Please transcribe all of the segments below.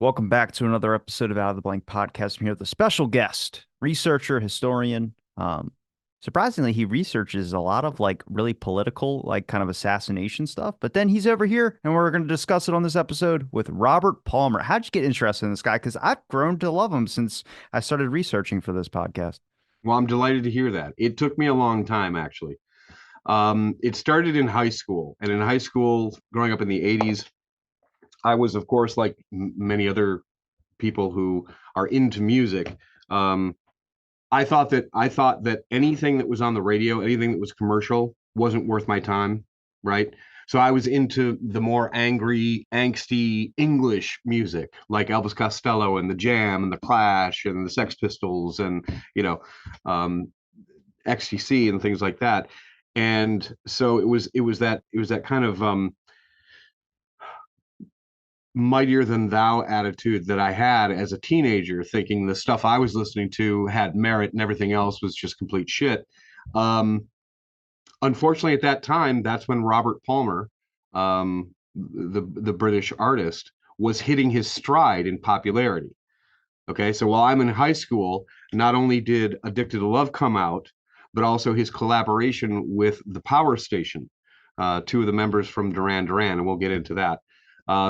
Welcome back to another episode of Out of the Blank podcast. I'm here with a special guest, researcher, historian. Surprisingly, he researches a lot of like really political, like kind of assassination stuff. But then he's over here, and we're going to discuss it on this episode with Robert Palmer. How'd you get interested in this guy? Because I've grown to love him since I started researching for this podcast. Well, I'm delighted to hear that. It took me a long time, actually. It started in high school, and in high school, growing up in the '80s, I was, of course, like many other people who are into music. Um, I thought that anything that was on the radio, anything that was commercial, wasn't worth my time, right? So I was into the more angry, angsty English music, like Elvis Costello and the Jam and the Clash and the Sex Pistols and you know, um, XTC and things like that. And so it was that kind of mightier than thou attitude that I had as a teenager, thinking the stuff I was listening to had merit and everything else was just complete shit. Um, Unfortunately, at that time, that's when Robert Palmer, the British artist, was hitting his stride in popularity. Okay, so while I'm in high school, not only did Addicted to Love come out, but also his collaboration with the Power Station, two of the members from Duran Duran, and we'll get into that.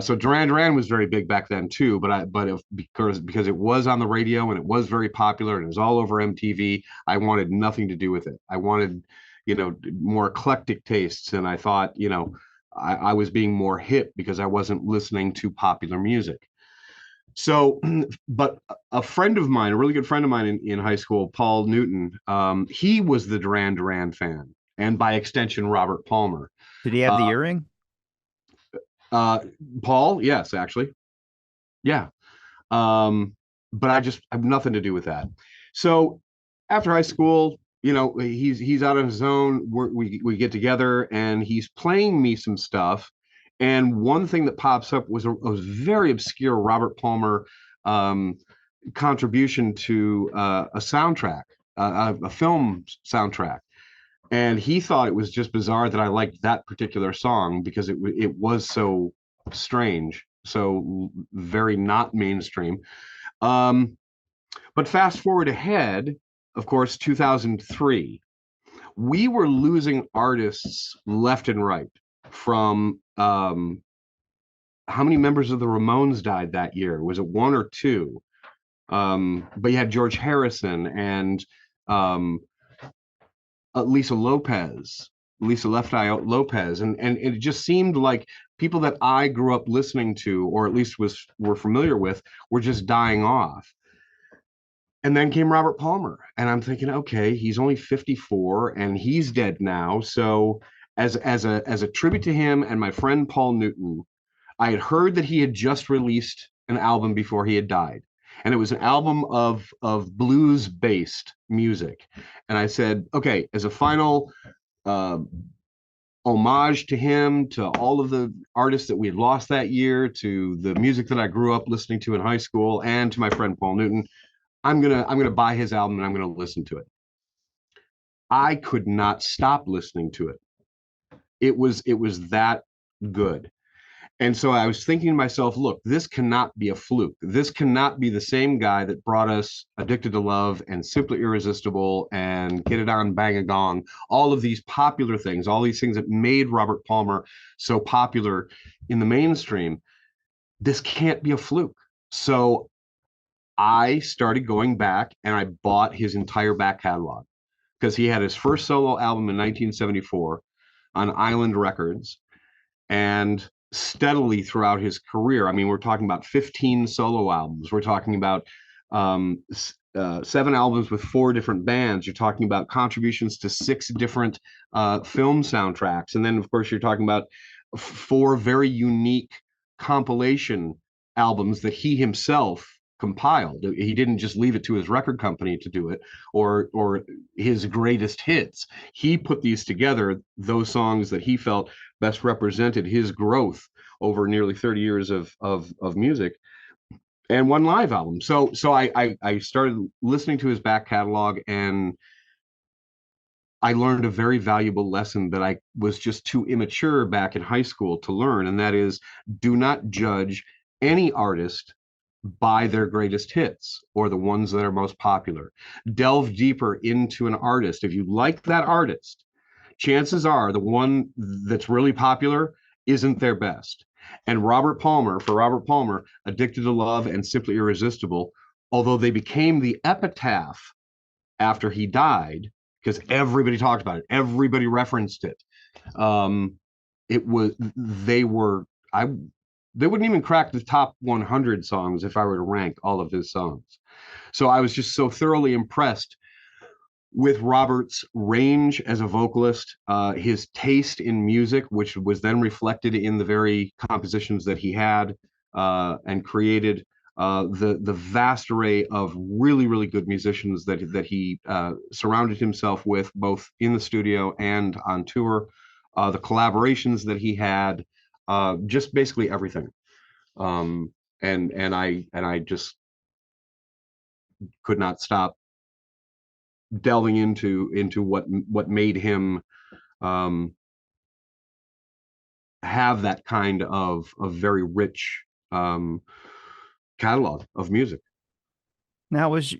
So Duran Duran was very big back then too, but if, because it was on the radio and it was very popular and it was all over MTV, I wanted nothing to do with it. I wanted, more eclectic tastes, and I thought, I was being more hip because I wasn't listening to popular music. So, but a friend of mine, a really good friend of mine in high school, Paul Newton, he was the Duran Duran fan, and by extension, Robert Palmer. Did he have Uh, the earring? uh, Paul, yes, actually, yeah. Um, but I have nothing to do with that. So after high school, he's out on his own. We get together, and he's playing me some stuff. And one thing that pops up was very obscure Robert Palmer um, contribution to a soundtrack, a film soundtrack. And he thought it was just bizarre that I liked that particular song because it was so strange, so very not mainstream. Um, but fast forward ahead, of course, 2003, we were losing artists left and right from how many members of the Ramones died that year? Was it one or two? But you had George Harrison and um, Lisa Left Eye Lopez, and it just seemed like people that I grew up listening to, or at least were familiar with, were just dying off. And then came Robert Palmer, and I'm thinking, okay, he's only 54 and he's dead now. So as a tribute to him and my friend Paul Newton, I had heard that he had just released an album before he had died, and it was an album of blues based music. And I said, okay, as a final uh, homage to him, to all of the artists that we had lost that year, to the music that I grew up listening to in high school, and to my friend Paul Newton, I'm gonna buy his album and I'm gonna listen to it. I could not stop listening to it. It was that good. And so I was thinking to myself, look, this cannot be a fluke. This cannot be the same guy that brought us Addicted to Love and Simply Irresistible and Get It On, Bang a Gong, all of these popular things, all these things that made Robert Palmer so popular in the mainstream. This can't be a fluke. So I started going back and I bought his entire back catalog because he had his first solo album in 1974 on Island Records, and steadily throughout his career. I mean, we're talking about 15 solo albums. We're talking about um, seven albums with four different bands. You're talking about contributions to six different film soundtracks. And then, of course, you're talking about four very unique compilation albums that he himself compiled. He didn't just leave it to his record company to do it, or his greatest hits. He put these together, those songs that he felt best represented his growth over nearly 30 years of music, and one live album. So I started listening to his back catalog, and I learned a very valuable lesson that I was just too immature back in high school to learn, and that is, do not judge any artist by their greatest hits or the ones that are most popular. Delve deeper into an artist. If you like that artist, chances are the one that's really popular isn't their best. And for Robert Palmer, Addicted to Love and Simply Irresistible, although they became the epitaph after he died, because everybody talked about it, everybody referenced it. Um, it was they were I they wouldn't even crack the top 100 songs if I were to rank all of his songs. So I was just so thoroughly impressed with Robert's range as a vocalist, his taste in music, which was then reflected in the very compositions that he had and created. The vast array of really good musicians that he surrounded himself with, both in the studio and on tour. The collaborations that he had, just basically everything. Um, and I just could not stop delving into what made him um, have that kind of very rich um, catalog of music. Now, was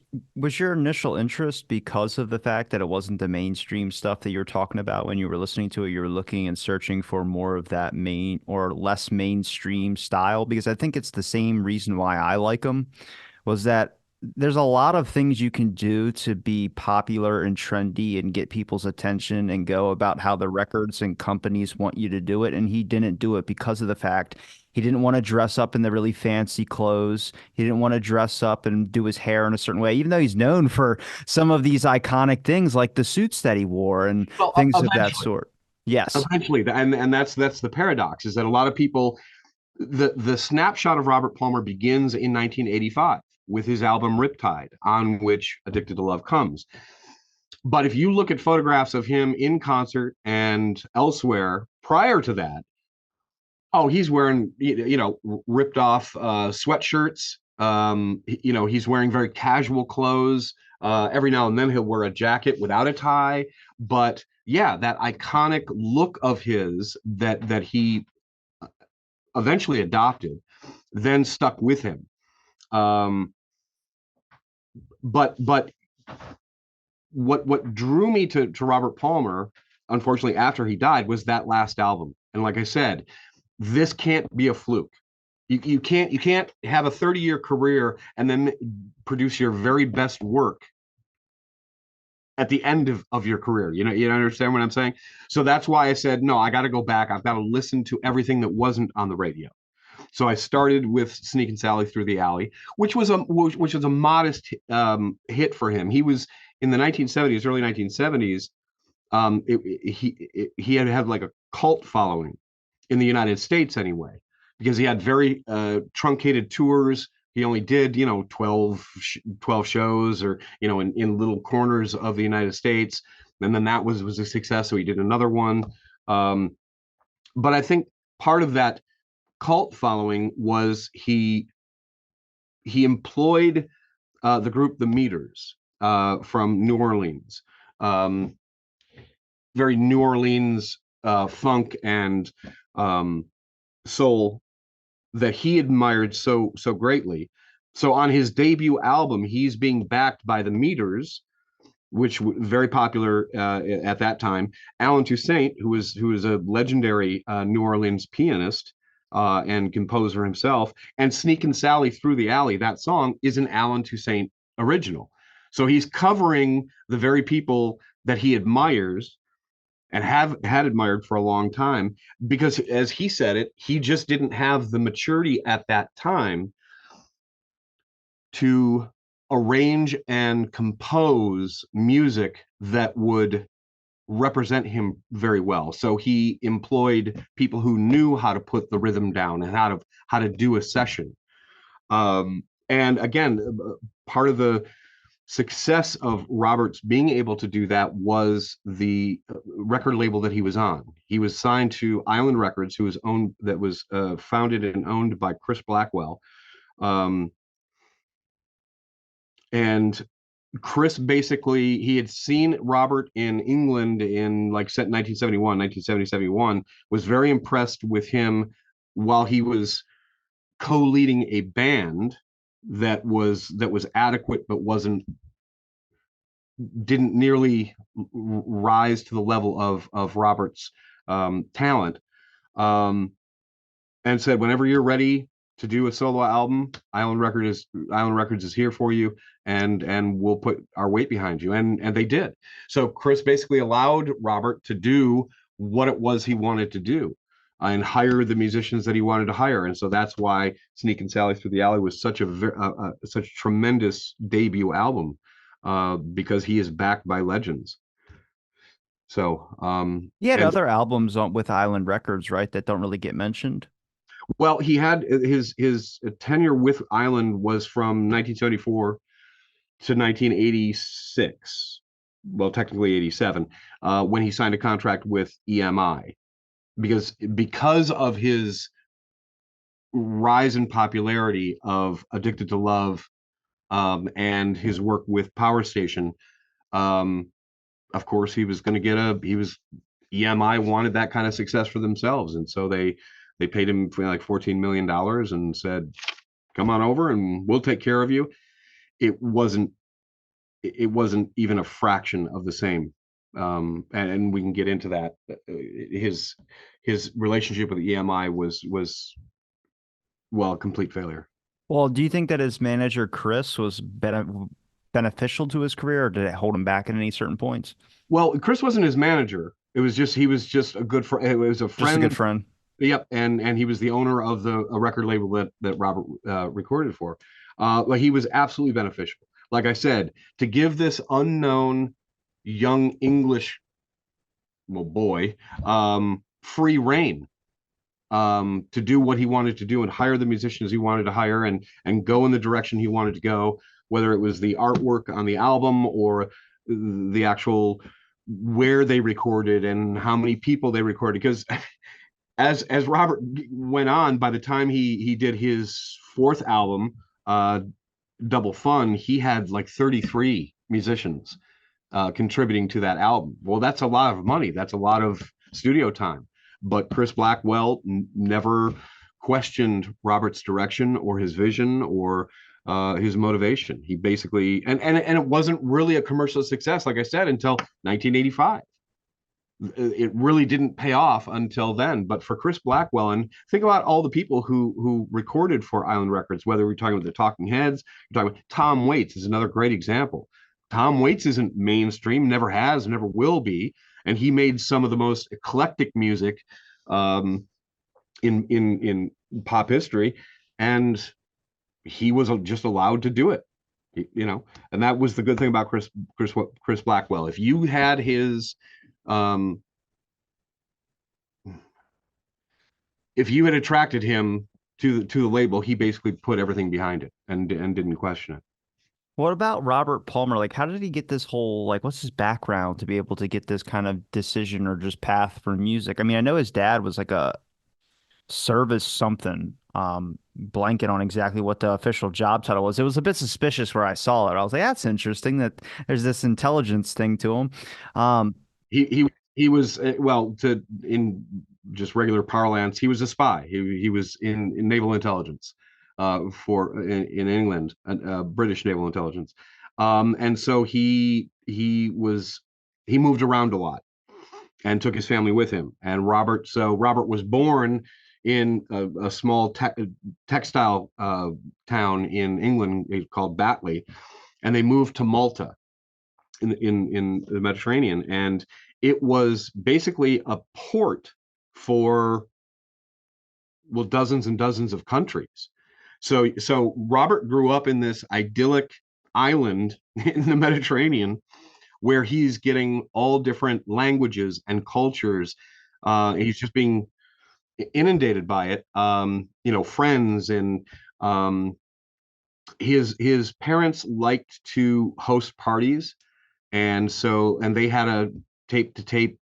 your initial interest because of the fact that it wasn't the mainstream stuff that you were talking about when you were listening to it? You were looking and searching for more of that main or less mainstream style? Because I think it's the same reason why I like them, was that there's a lot of things you can do to be popular and trendy and get people's attention and go about how the records and companies want you to do it. And he didn't do it because of the fact he didn't want to dress up in the really fancy clothes. He didn't want to dress up and do his hair in a certain way, even though he's known for some of these iconic things like the suits that he wore and Well, things of that sort. Yes. eventually, and that's the paradox, is that a lot of people, the snapshot of Robert Palmer begins in 1985 with his album Riptide, on which Addicted to Love comes. But if you look at photographs of him in concert and elsewhere prior to that, oh, he's wearing, ripped off sweatshirts. He's wearing very casual clothes. Every now and then he'll wear a jacket without a tie. But yeah, that iconic look of his that he eventually adopted, then stuck with him. Um, but what drew me to Robert Palmer, unfortunately, after he died, was that last album. And like I said, this can't be a fluke. You can't have a 30-year career and then produce your very best work at the end of your career. You understand what I'm saying? So that's why I said, no, I got to go back. I've got to listen to everything that wasn't on the radio. So I started with Sneakin' Sally Through the Alley, which was a modest hit for him. He was in the 1970s, early 1970s. He had like a cult following in the United States anyway, because he had very truncated tours. He only did, 12 shows, or, in little corners of the United States. And then that was a success. So he did another one. Um, but I think part of that cult following was he employed the group The Meters from New Orleans. Um, Very New Orleans funk and um, soul that he admired so greatly. So on his debut album, he's being backed by The Meters, which very popular at that time. Alan Toussaint, who was a legendary New Orleans pianist and composer himself, and Sneakin' Sally Through the Alley. That song is an Alan Toussaint original. So he's covering the very people that he admires and have had admired for a long time, because, as he said it, he just didn't have the maturity at that time to arrange and compose music that would represent him very well. So he employed people who knew how to put the rhythm down and how to do a session. And again, part of the success of Roberts being able to do that was the record label that he was on. He was signed to Island Records, that was founded and owned by Chris Blackwell. Um, and Chris, basically, he had seen Robert in England in, like, set 1971, 1970, was very impressed with him while he was co-leading a band that was adequate, but didn't nearly rise to the level of Robert's talent. Um, and said, whenever you're ready to do a solo album, Island Records is here for you, and we'll put our weight behind you. And they did. So Chris basically allowed Robert to do what it was he wanted to do, and hire the musicians that he wanted to hire. And so that's why Sneak and Sally Through the Alley was such a tremendous debut album, because he is backed by legends. So He had and other albums with Island Records, right, that don't really get mentioned. well, he had his tenure with Island was from 1974 to 1986. Well, technically 87, when he signed a contract with EMI, because of his rise in popularity of Addicted to Love, and his work with Power Station. Um, of course, he was going to get a he was EMI wanted that kind of success for themselves, and so they paid him for like $14 million and said, "Come on over, and we'll take care of you." It wasn't even a fraction of the same. And we can get into that. His his relationship with EMI was well, a complete failure. Well, do you think that his manager Chris was beneficial to his career, or did it hold him back at any certain points? Well, Chris wasn't his manager. It was just he was just a good friend. It was a Just a good friend. friend. Yep, and he was the owner of the a record label that Robert recorded for. But he was absolutely beneficial. Like I said, to give this unknown young English, well, boy, free reign, to do what he wanted to do and hire the musicians he wanted to hire, and go in the direction he wanted to go, whether it was the artwork on the album or the actual where they recorded and how many people they recorded. Because as Robert went on, by the time he did his fourth album, Double Fun, he had like 33 musicians contributing to that album. Well, that's a lot of money. That's a lot of studio time. But Chris Blackwell never questioned Robert's direction or his vision or his motivation. He basically and it wasn't really a commercial success, like I said, until 1985. It really didn't pay off until then. But for Chris Blackwell, and think about all the people who recorded for Island Records, whether we're talking about the Talking Heads, you're talking about Tom Waits is another great example. Tom Waits isn't mainstream, never has, never will be, and he made some of the most eclectic music um, in pop history, and he was just allowed to do it. You know, and that was the good thing about Chris Blackwell. If you had his um, if you had attracted him to the label, he basically put everything behind it and didn't question it. What about Robert Palmer? Like, how did he get this whole, like, what's his background to be able to get this kind of decision or just path for music? I mean, I know his dad was like a service something, blanket on exactly what the official job title was. It was a bit suspicious where I saw it. I was like, that's interesting that there's this intelligence thing to him. Um, He was well, to in just regular parlance, he was a spy. He was in naval intelligence for in England, British naval intelligence, and so he moved around a lot and took his family with him. And Robert was born in a small textile town in England called Batley, and they moved to Malta in the Mediterranean, and it was basically a port for, well, dozens and dozens of countries. So Robert grew up in this idyllic island in the Mediterranean where he's getting all different languages and cultures. He's just being inundated by it. Friends, and his parents liked to host parties, and they had a tape to tape,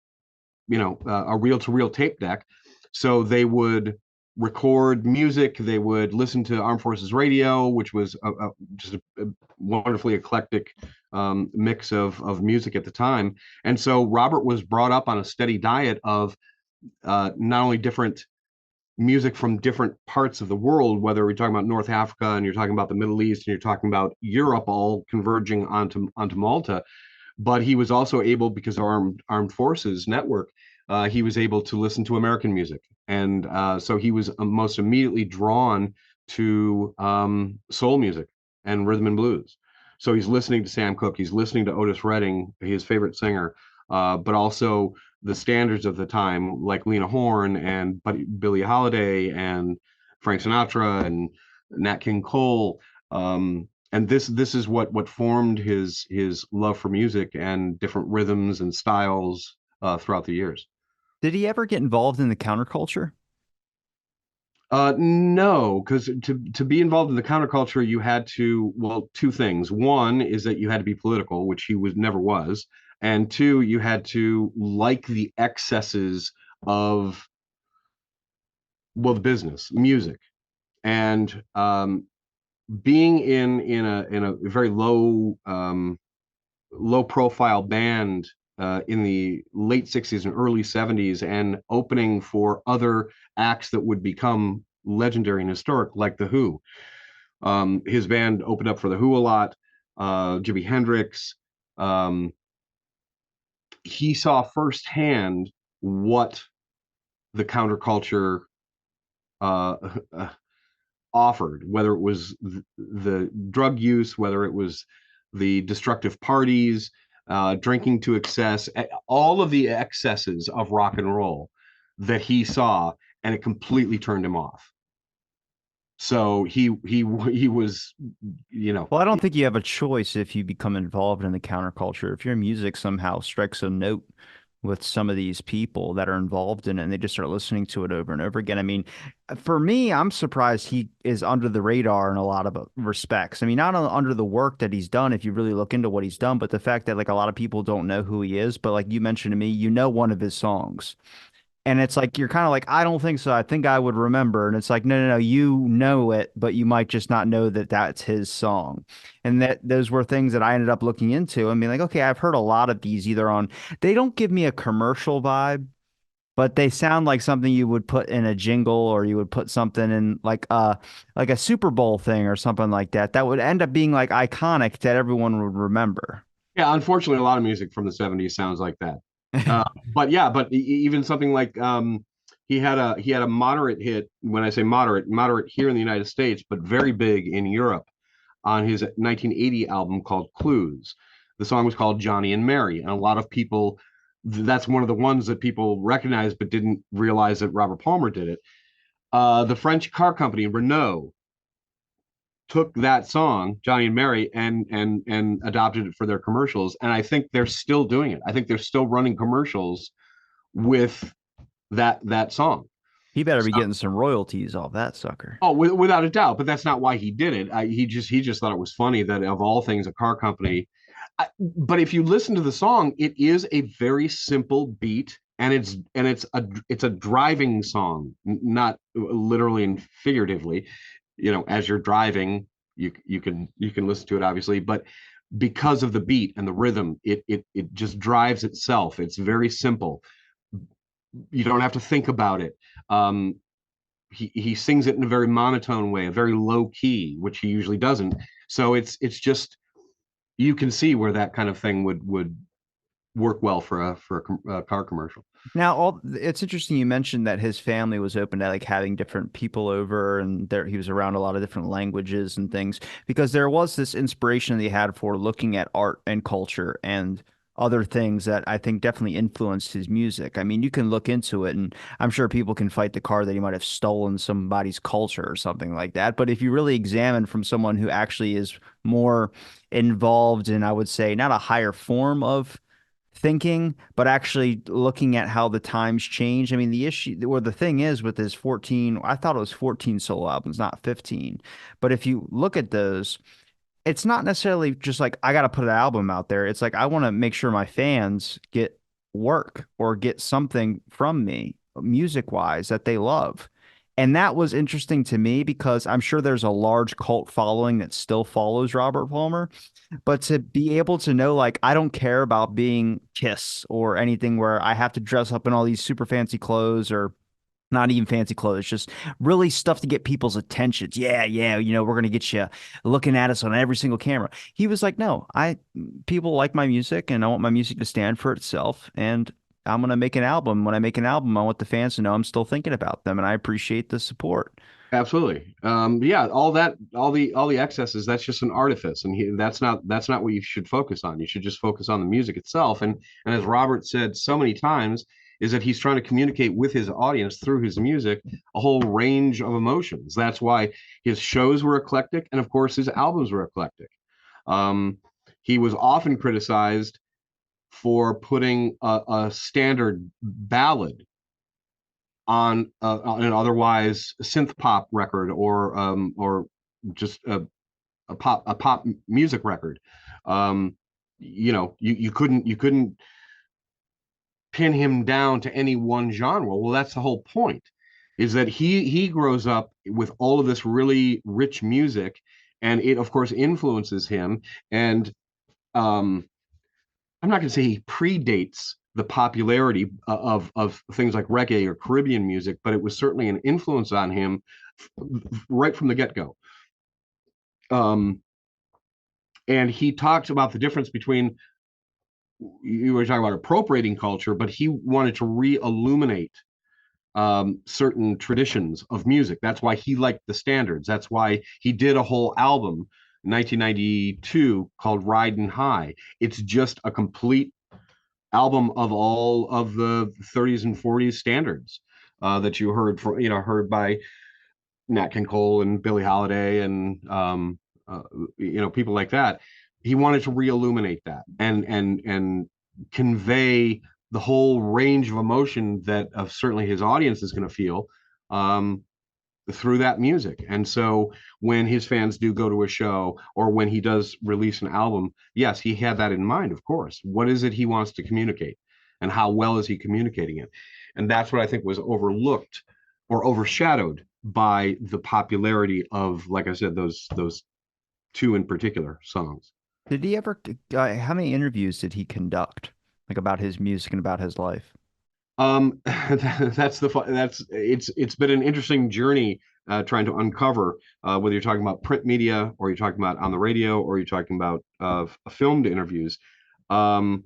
a reel to reel tape deck. So they would record music. They would listen to Armed Forces Radio, which was just a wonderfully eclectic mix of music at the time. And so Robert was brought up on a steady diet of not only different music from different parts of the world, whether we're talking about North Africa and you're talking about the Middle East and you're talking about Europe, all converging onto Malta. But he was also able, because of armed forces network, he was able to listen to American music, and so he was most immediately drawn to soul music and rhythm and blues. So he's listening to Sam Cooke, he's listening to Otis Redding, his favorite singer, but also the standards of the time, like Lena Horne and Billie Holiday and Frank Sinatra and Nat King Cole. And this is what formed his love for music and different rhythms and styles throughout the years. Did he ever get involved in the counterculture? No, because to be involved in the counterculture, you had to, well, two things. One is that you had to be political, which he was never was, and two, you had to like the excesses of, well, the business, music, and being in a very low profile band in the late 60s and early 70s and opening for other acts that would become legendary and historic, like The Who. His band opened up for The Who a lot, Jimi Hendrix. Um, he saw firsthand what the counterculture uh, offered, whether it was the drug use, whether it was the destructive parties, drinking to excess, all of the excesses of rock and roll that he saw, and it completely turned him off. So he was, you know, Well, I don't think you have a choice if you become involved in the counterculture. If your music somehow strikes a note with some of these people that are involved in it and they just start listening to it over and over again. I mean, for me, I'm surprised he is under the radar in a lot of respects. I mean, not under the work that he's done, if you really look into what he's done, but the fact that like a lot of people don't know who he is. But like you mentioned to me, you know one of his songs. And it's like you're kind of like, I don't think so. I think I would remember. And it's like, no, no, no, you know it, but you might just not know that that's his song. And that those were things that I ended up looking into and being like, okay, I've heard a lot of these either on, they don't give me a commercial vibe, but they sound like something you would put in a jingle or you would put something in like a Super Bowl thing or something like that. That would end up being like iconic that everyone would remember. yeah, unfortunately, a lot of music from the 70s sounds like that. But yeah, but even something like he had a moderate hit. When I say moderate here in the United States, but very big in Europe on his 1980 album called Clues. The song was called Johnny and Mary, and a lot of people, that's one of the ones that people recognized but didn't realize that Robert Palmer did it. The French car company Renault took that song Johnny and Mary and adopted it for their commercials, and I think they're still doing it. I think they're still running commercials with that song. He better So, be getting some royalties off that sucker. oh, without a doubt, but that's not why he did it. He just thought it was funny that of all things, a car company. But if you listen to the song, it is a very simple beat, and it's a driving song, not literally and figuratively. As you're driving, you can listen to it obviously, but because of the beat and the rhythm, it just drives itself. It's very simple. You don't have to think about it. He sings it in a very monotone way, a very low key, which he usually doesn't. So it's just, you can see where that kind of thing would work well for a car commercial. Now, all it's interesting you mentioned that his family was open to like having different people over, and there he was around a lot of different languages and things because there was this inspiration that he had for looking at art and culture and other things that I think definitely influenced his music. I mean, you can look into it, and I'm sure people can fight the card that he might have stolen somebody's culture or something like that. But if you really examine from someone who actually is more involved in, I would say, not a higher form of thinking, but actually looking at how the times change. I mean, the issue or the thing is with his 14, I thought it was 14 solo albums, not 15. But if you look at those, it's not necessarily just like I got to put an album out there. It's like I want to make sure my fans get work or get something from me music wise that they love. And that was interesting to me because I'm sure there's a large cult following that still follows Robert Palmer. But to be able to know, like, I don't care about being Kiss or anything where I have to dress up in all these super fancy clothes or Not even fancy clothes, just really stuff to get people's attention. Yeah, yeah, we're gonna get you looking at us on every single camera. He was like, no, people like my music and I want my music to stand for itself. And I'm gonna make an album. When I make an album, I want the fans to know I'm still thinking about them and I appreciate the support. Absolutely. Yeah, all that, all the excesses, that's just an artifice, and that's not what you should focus on. You should just focus on the music itself. And as Robert said so many times, is that he's trying to communicate with his audience through his music a whole range of emotions. That's why his shows were eclectic, and of course his albums were eclectic. Um, he was often criticized for putting a standard ballad on an otherwise synth pop record, or just a pop music record. You couldn't pin him down to any one genre. Well, that's the whole point, is that he grows up with all of this really rich music, and it of course influences him. And um, I'm not going to say he predates the popularity of things like reggae or Caribbean music, but it was certainly an influence on him right from the get go. Um, and he talks about the difference between, you were talking about appropriating culture, but he wanted to re-illuminate certain traditions of music. That's why he liked the standards. That's why he did a whole album in 1992 called Riding High. It's just a complete album of all of the 30s and 40s standards that you heard by Nat King Cole and Billie Holiday and people like that. He wanted to re-illuminate that and convey the whole range of emotion that certainly his audience is going to feel um, through that music. And so when his fans do go to a show or when he does release an album, yes, he had that in mind, of course. What is it he wants to communicate and how well is he communicating it? And that's what I think was overlooked or overshadowed by the popularity of, like I said, those two in particular songs. Did he ever, how many interviews did he conduct, like about his music and about his life? It's been an interesting journey trying to uncover whether you're talking about print media or you're talking about on the radio or you're talking about filmed interviews. Um,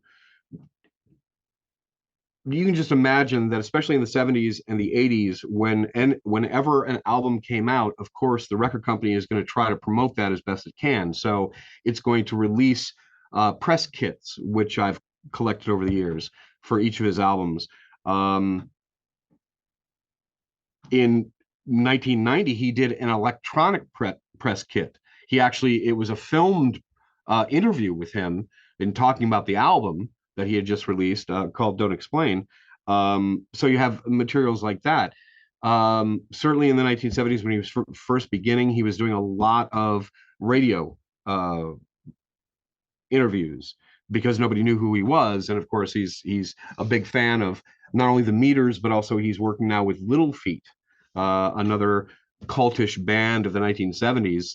you can just imagine that, especially in the 70s and the 80s, whenever an album came out, of course, the record company is going to try to promote that as best it can. So it's going to release press kits, which I've collected over the years for each of his albums. Um, in 1990, he did an electronic press kit. It was a filmed interview with him in talking about the album that he had just released called Don't Explain. So you have materials like that. Certainly in the 1970s, when he was first beginning, he was doing a lot of radio uh, interviews because nobody knew who he was. And of course, he's a big fan of not only the Meters, but also he's working now with Little Feat, another cultish band of the 1970s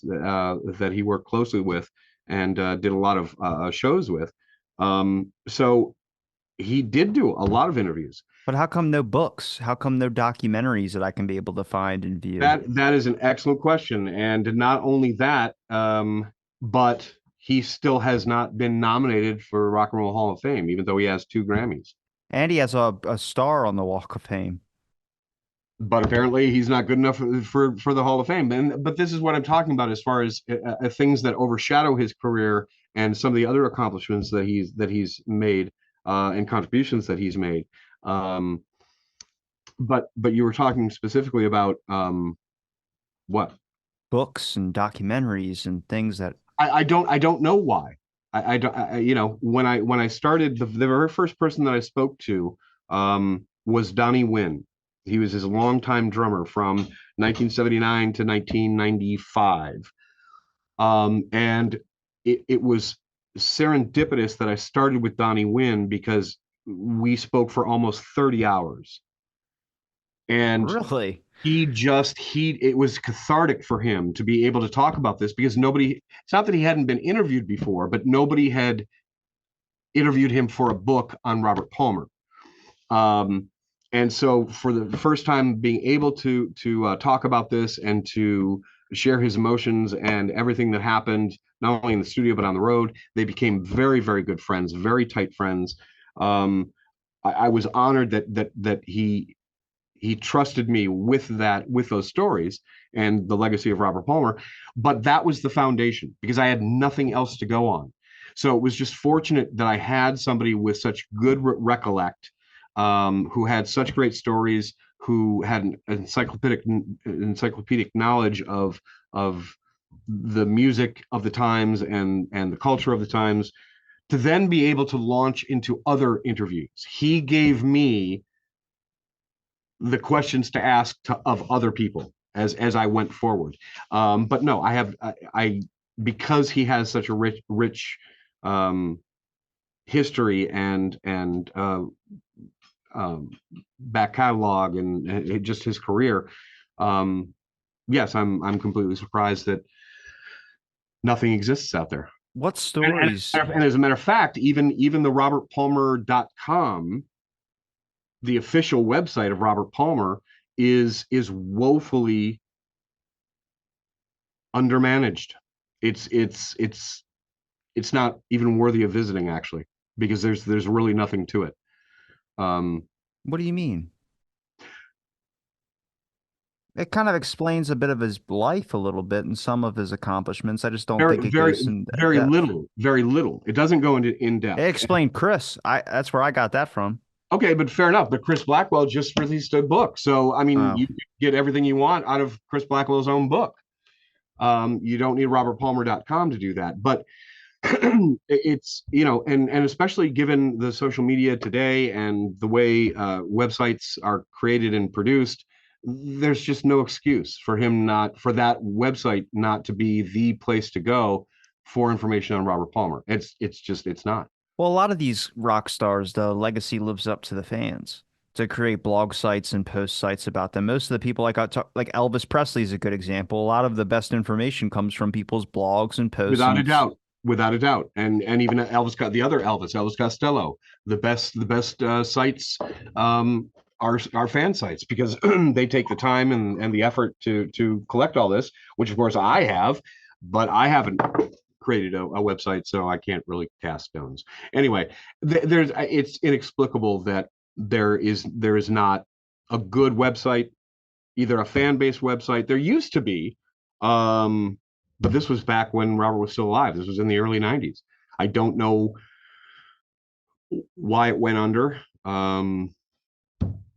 that he worked closely with and did a lot of shows with. So he did do a lot of interviews. But how come no books? How come no documentaries that I can be able to find and view? That is an excellent question, and not only that, but he still has not been nominated for Rock and Roll Hall of Fame, even though he has two Grammys. And he has a star on the Walk of Fame. But apparently, he's not good enough for the Hall of Fame. But this is what I'm talking about as far as things that overshadow his career and some of the other accomplishments that he's made and contributions that he's made. Um, but you were talking specifically about what? Books and documentaries and things that I don't know why. I don't when I started, the very first person that I spoke to was Donnie Wynn. He was his longtime drummer from 1979 to 1995. And it was serendipitous that I started with Donnie Wynn because we spoke for almost 30 hours. And really. he it was cathartic for him to be able to talk about this because it's not that he hadn't been interviewed before, but nobody had interviewed him for a book on Robert Palmer. um And so for the first time being able to talk about this and to share his emotions and everything that happened, not only in the studio but on the road, they became very, very good friends, very tight friends. um, I was honored that he trusted me with those stories and the legacy of Robert Palmer. But that was the foundation because I had nothing else to go on. So it was just fortunate that I had somebody with such good recollect, who had such great stories, who had an encyclopedic knowledge of the music of the times and the culture of the times, to then be able to launch into other interviews. He gave me the questions to ask of other people as I went forward. But no, I because he has such a rich um, history and um, back catalog and just his career. Um, yes, I'm completely surprised that nothing exists out there. What And, stories? and as a matter of fact, even the robertpalmer.com, the official website of Robert Palmer, is woefully undermanaged. It's not even worthy of visiting actually, because there's really nothing to it. Um, What do you mean? It kind of explains a bit of his life a little bit and some of his accomplishments. I just don't very think it very goes in very depth. little, very little. It doesn't go into in It depth. explained Chris. I That's where I got that from. Okay, but fair enough. But Chris Blackwell just released a book, so I mean, Oh, you get everything you want out of Chris Blackwell's own book. You don't need robertpalmer.com to do that. But it's, and especially given the social media today and the way websites are created and produced, there's just no excuse for him not for that website not to be the place to go for information on Robert Palmer. It's not. well, a lot of these rock stars, the legacy lives up to the fans to create blog sites and post sites about them. Most of the people like Elvis Presley is a good example. A lot of the best information comes from people's blogs and posts Without a and doubt, without a doubt. And even the other Elvis Costello, the best sites are fan sites, because they take the time and the effort to collect all this, which of course I have, but I haven't created a website, so I can't really cast stones. Anyway, it's inexplicable that there is not a good website, either a fan-based website. There used to be, um, but this was back when Robert was still alive. This was in the early 90s. I don't know why it went under.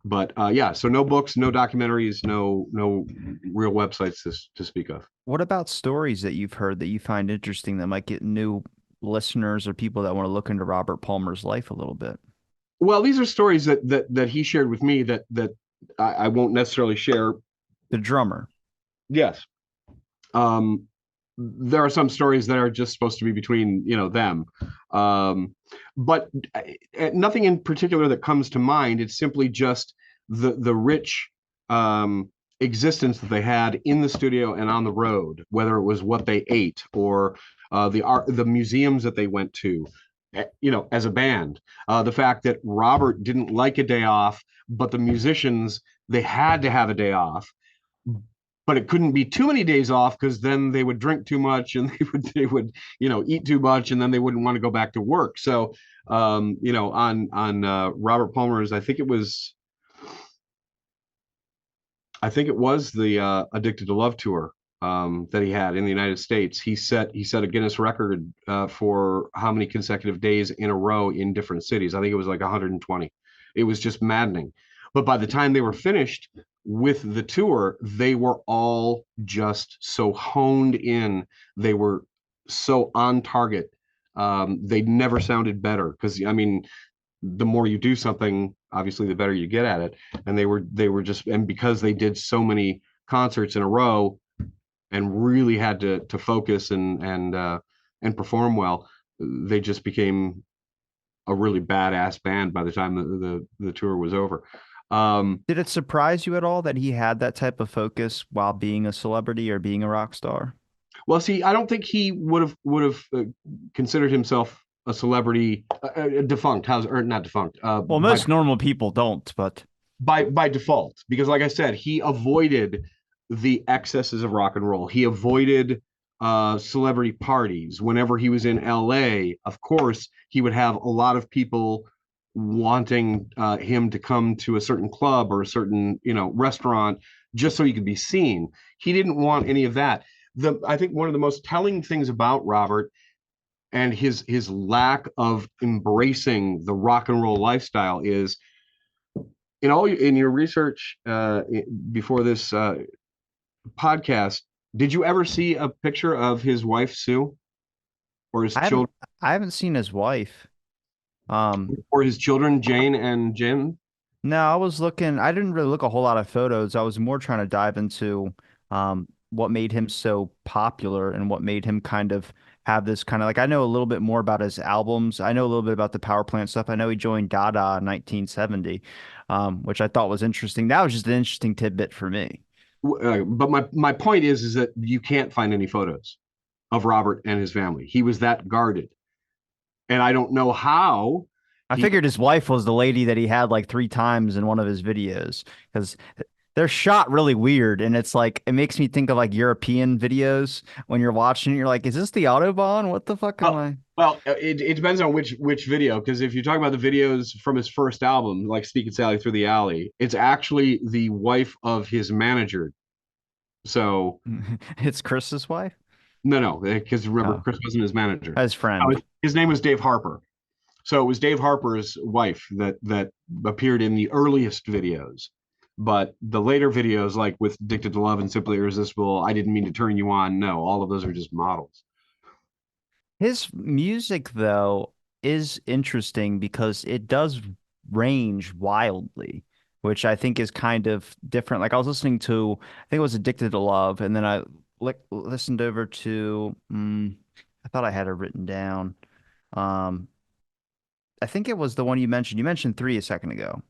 But yeah, so no books, no documentaries, no real websites to speak of. what about stories that you've heard that you find interesting that might get new listeners or people that want to look into Robert Palmer's life a little bit? Well, these are stories that he shared with me that I won't necessarily share. The drummer. Yes. Um, there are some stories that are just supposed to be between them, but nothing in particular that comes to mind. It's simply just the rich existence that they had in the studio and on the road, whether it was what they ate or the museums that they went to, as a band. The fact that Robert didn't like a day off, but the musicians, they had to have a day off, but it couldn't be too many days off, because then they would drink too much and they would eat too much, and then they wouldn't want to go back to work. So on Robert Palmer's, I think it was the Addicted to Love tour that he had in the United States. He set a Guinness record for how many consecutive days in a row in different cities. I think it was like 120. It was just maddening. But by the time they were finished with the tour, they were all just so honed in. They were so on target. They never sounded better, because I mean, the more you do something, obviously the better you get at it. And they were just, and because they did so many concerts in a row and really had to focus and perform well, they just became a really badass band by the time the tour was over. Did it surprise you at all that he had that type of focus while being a celebrity or being a rock star? Well, see, I don't think he would have considered himself a celebrity, defunct. How's or not defunct? Well, By most normal people don't, but by default, because like I said, he avoided the excesses of rock and roll. He avoided celebrity parties. Whenever he was in LA, of course, he would have a lot of people wanting him to come to a certain club or a certain, restaurant just so he could be seen. He didn't want any of that. I think one of the most telling things about Robert and his lack of embracing the rock and roll lifestyle is in your research before this podcast, did you ever see a picture of his wife Sue or his I haven't children I haven't seen his wife. Um, or his children Jane and Jim? no, I was looking, I didn't really look a whole lot of photos. I was more trying to dive into what made him so popular and what made him kind of have this kind of like I know a little bit more about his albums. I know a little bit about the power plant stuff. I know he joined Dada in 1970, which I thought was interesting. That was just an interesting tidbit for me. But my point is that you can't find any photos of Robert and his family. He was that guarded, and I don't know how I he. figured his wife was the lady that he had like three times in one of his videos because they're shot really weird, and it's like it makes me think of like European videos when you're watching it. You're like, is this the Autobahn? What the fuck am Well, I? it depends on which video. Because if you're talking about the videos from his first album, like "Speak and Sally Through the Alley," it's actually the wife of his manager. So It's Chris's wife? no, because remember, Oh, Chris wasn't his manager. his friend. His name was Dave Harper. So it was Dave Harper's wife that appeared in the earliest videos. But the later videos, like with "Addicted to Love" and "Simply Irresistible," "I Didn't Mean to Turn You On," no, all of those are just models. His music, though, is interesting because it does range wildly, which I think is kind of different. Like I was listening to, I think it was Addicted to Love, and then I listened over to, I thought I had it written down. Um, I think it was the one you mentioned. You mentioned three a second ago.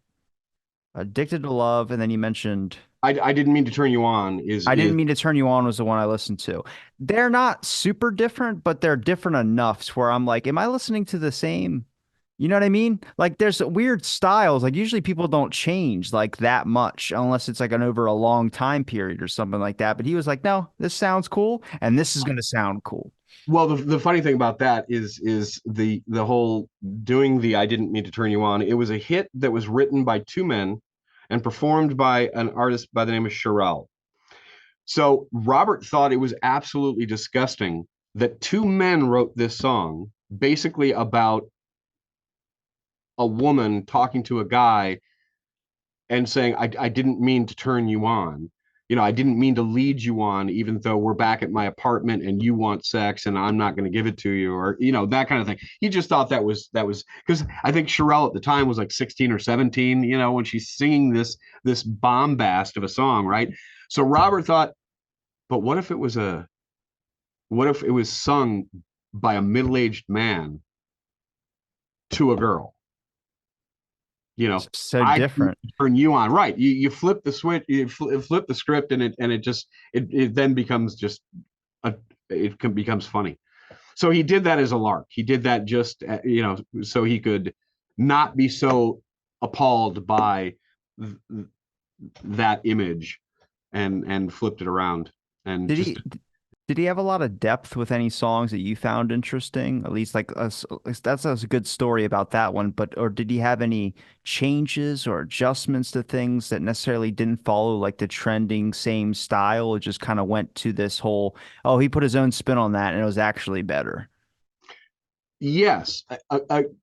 Addicted to Love, and then you mentioned I didn't mean to turn you on is I is didn't mean to turn you on was the one I listened to. They're not super different, but they're different enough to where I'm like, am I listening to the same? You know what I mean? Like there's weird styles. Like usually people don't change like that much unless it's like an over a long time period or something like that. But he was like, no, this sounds cool, and this is gonna sound cool. well, the funny thing about that is the whole doing the "I Didn't Mean to Turn You On." It was a hit that was written by two men and performed by an artist by the name of Sherelle. So Robert thought it was absolutely disgusting that two men wrote this song basically about a woman talking to a guy and saying, I didn't mean to turn you on. I didn't mean to lead you on, even though we're back at my apartment and you want sex and I'm not going to give it to you, or, that kind of thing. He just thought that was because I think Sherelle at the time was like 16 or 17, when she's singing this bombast of a song, right? So Robert thought, but what if it was sung by a middle-aged man to a girl? you know So I different. turn you on, right? You flip the switch, flip the script, and it just it then becomes just a becomes funny. So he did that as a lark. He did that just so he could not be so appalled by th- that image, and flipped it around and Did just. he? Did he have a lot of depth with any songs that you found interesting? At least like us, that's a good story about that one. But or did he have any changes or adjustments to things that necessarily didn't follow like the trending same style? It just kind of went to this whole, oh, he put his own spin on that and it was actually better. Yes,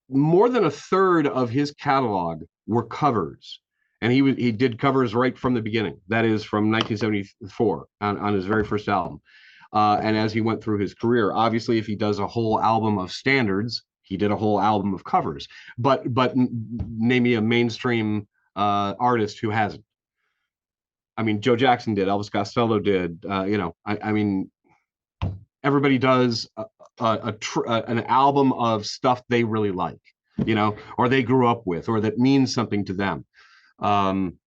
more than a third of his catalog were covers, and he did covers right from the beginning. That is from 1974 on his very first album. And as he went through his career, obviously, if he does a whole album of standards, he did a whole album of covers. But name me a mainstream artist who hasn't. I mean, Joe Jackson did, Elvis Costello did. I mean, everybody does an album of stuff they really like, or they grew up with, or that means something to them. Um,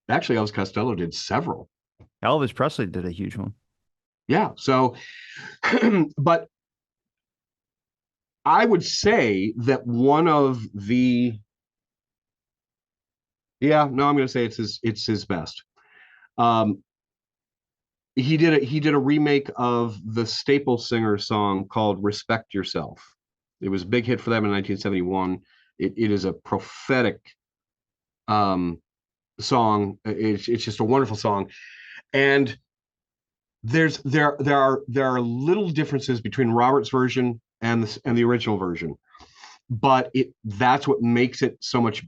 Actually, Elvis Costello did several. Elvis Presley did a huge one. Yeah. So, but I would say that one of the Yeah, no, I'm going to say it's his best. Um, he did a remake of the Staple Singer song called "Respect Yourself." It was a big hit for them in 1971. It is a prophetic um, song. It's just a wonderful song, and there are little differences between Robert's version and the original version, but it that's what makes it so much.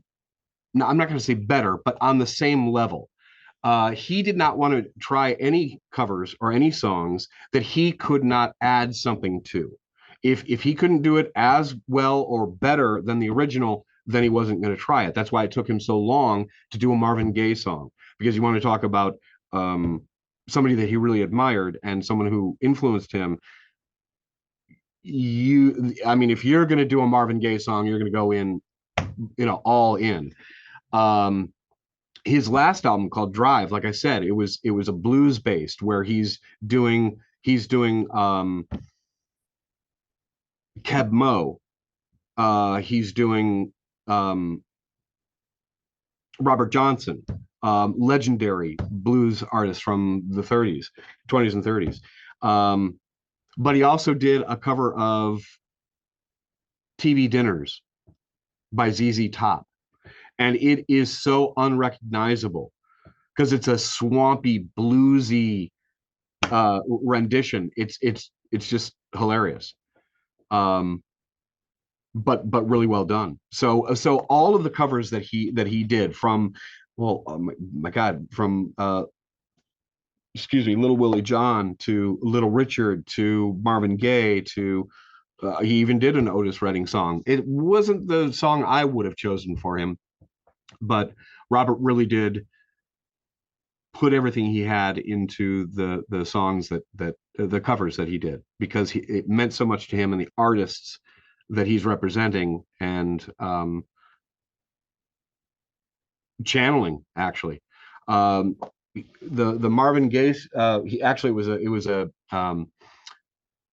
No, I'm not going to say better, but on the same level. He did not want to try any covers or any songs that he could not add something to. If he couldn't do it as well or better than the original, then he wasn't going to try it. That's why it took him so long to do a Marvin Gaye song, because you want to talk about somebody that he really admired and someone who influenced him. I mean, if you're going to do a Marvin Gaye song, you're going to go in, all in. Um, his last album called Drive, like I said, it was a blues based where he's doing Keb Mo, he's doing um, Robert Johnson, legendary blues artist from the 30s, 20s and 30s. Um, but he also did a cover of TV Dinners by ZZ Top, and it is so unrecognizable because it's a swampy, bluesy rendition. It's just hilarious, um, but really well done. So all of the covers that he did from, well, oh my God, from excuse me, Little Willie John to Little Richard to Marvin Gaye to he even did an Otis Redding song. It wasn't the song I would have chosen for him, but Robert really did put everything he had into the songs that the covers that he did, because it meant so much to him and the artists that he's representing and channeling actually. um, the Marvin Gaye, he actually was a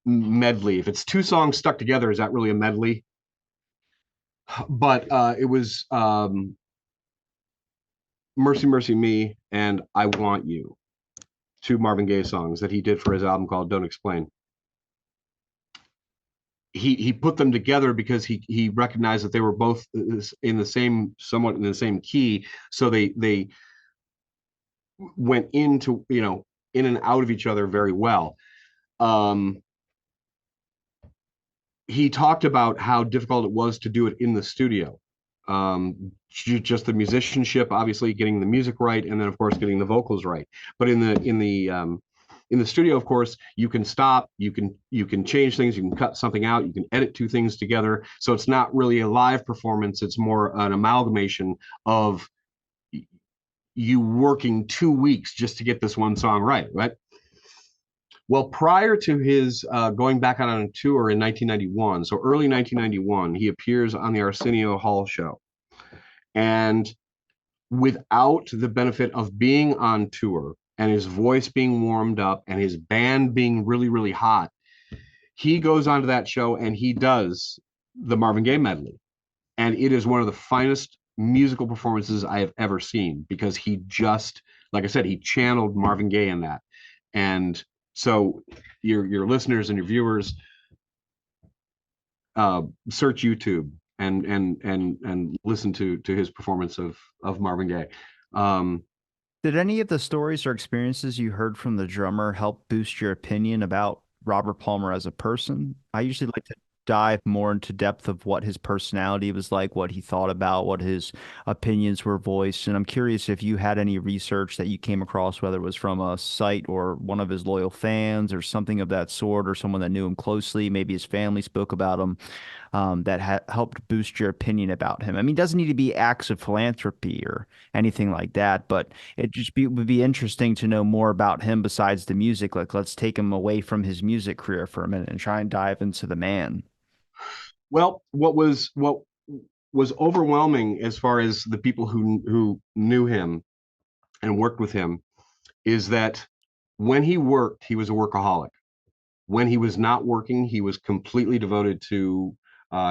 medley. If it's two songs stuck together, is that really a medley? But it was Mercy Mercy Me and I Want You, two Marvin Gaye songs that he did for his album called Don't Explain. He put them together because he recognized that they were both in the same, somewhat in the same key, so they went into, in and out of each other very well. um he talked about how difficult it was to do it in the studio. Just the musicianship, obviously getting the music right, and then of course getting the vocals right. But in the studio, of course, you can stop, you can change things, you can cut something out, you can edit two things together. So it's not really a live performance; it's more an amalgamation of you working 2 weeks just to get this one song right, right? Well, prior to his going back out on a tour in 1991, so early 1991, he appears on the Arsenio Hall show. And without the benefit of being on tour and his voice being warmed up and his band being really, really hot, he goes onto that show and he does the Marvin Gaye medley. And it is one of the finest musical performances I have ever seen, because he just, like I said, he channeled Marvin Gaye in that. And so your listeners and your viewers, search YouTube and listen to his performance of Marvin Gaye. Um, Did any of the stories or experiences you heard from the drummer help boost your opinion about Robert Palmer as a person? I usually like to dive more into depth of what his personality was like, what he thought about, what his opinions were voiced. And I'm curious if you had any research that you came across, whether it was from a site or one of his loyal fans or something of that sort, or someone that knew him closely, maybe his family spoke about him, that ha helped boost your opinion about him. I mean, it doesn't need to be acts of philanthropy or anything like that, but would be interesting to know more about him besides the music. Like, let's take him away from his music career for a minute and try and dive into the man. well, what was overwhelming as far as the people who knew him and worked with him is that when he worked, he was a workaholic. When he was not working, he was completely devoted to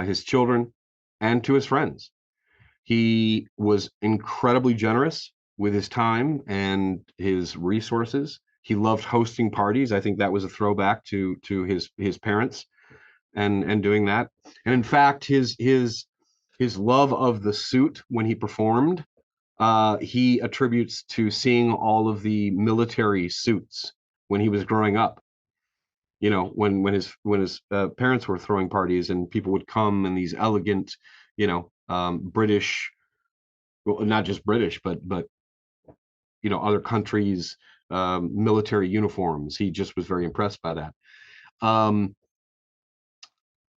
his children and to his friends. He was incredibly generous with his time and his resources. He loved hosting parties. I think that was a throwback to his parents and doing that. And in fact, his love of the suit when he performed, he attributes to seeing all of the military suits when he was growing up. You know, when his parents were throwing parties and people would come in these elegant, British, well, not just British, but other countries' military uniforms. He just was very impressed by that. Um,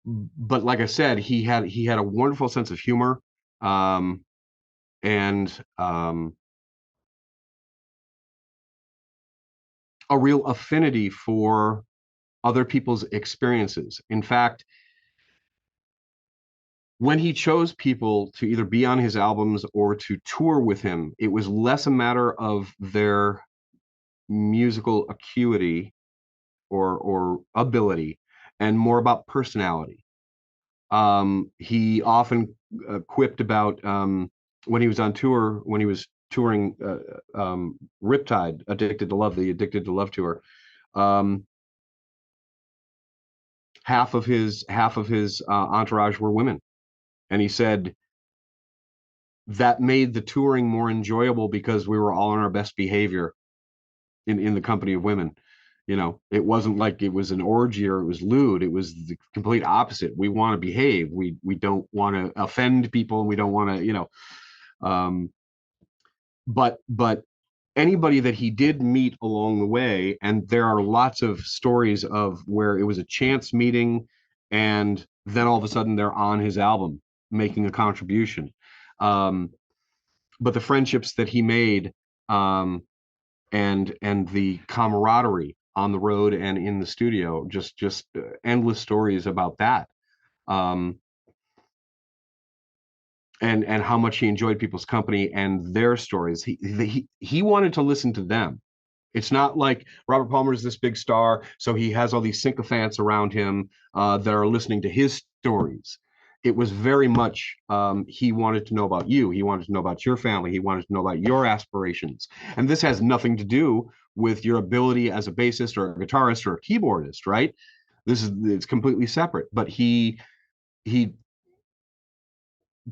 but like I said, he had a wonderful sense of humor, um, and a real affinity for other people's experiences. In fact, when he chose people to either be on his albums or to tour with him, it was less a matter of their musical acuity or ability and more about personality. He often quipped about when he was on tour, when he was touring Riptide, Addicted to Love, the Addicted to Love tour. Um, half of his entourage were women, and he said that made the touring more enjoyable because we were all on our best behavior in the company of women. It wasn't like it was an orgy or it was lewd. It was the complete opposite. We want to behave. We don't want to offend people, and we don't want to, but anybody that he did meet along the way, and there are lots of stories of where it was a chance meeting, and then all of a sudden they're on his album making a contribution. Um, but the friendships that he made, and the camaraderie on the road and in the studio, just endless stories about that. Um, and how much he enjoyed people's company and their stories. He wanted to listen to them. It's not like Robert Palmer is this big star, so he has all these sycophants around him that are listening to his stories. It was very much he wanted to know about you. He wanted to know about your family. He wanted to know about your aspirations. And this has nothing to do with your ability as a bassist or a guitarist or a keyboardist, right? It's completely separate. But he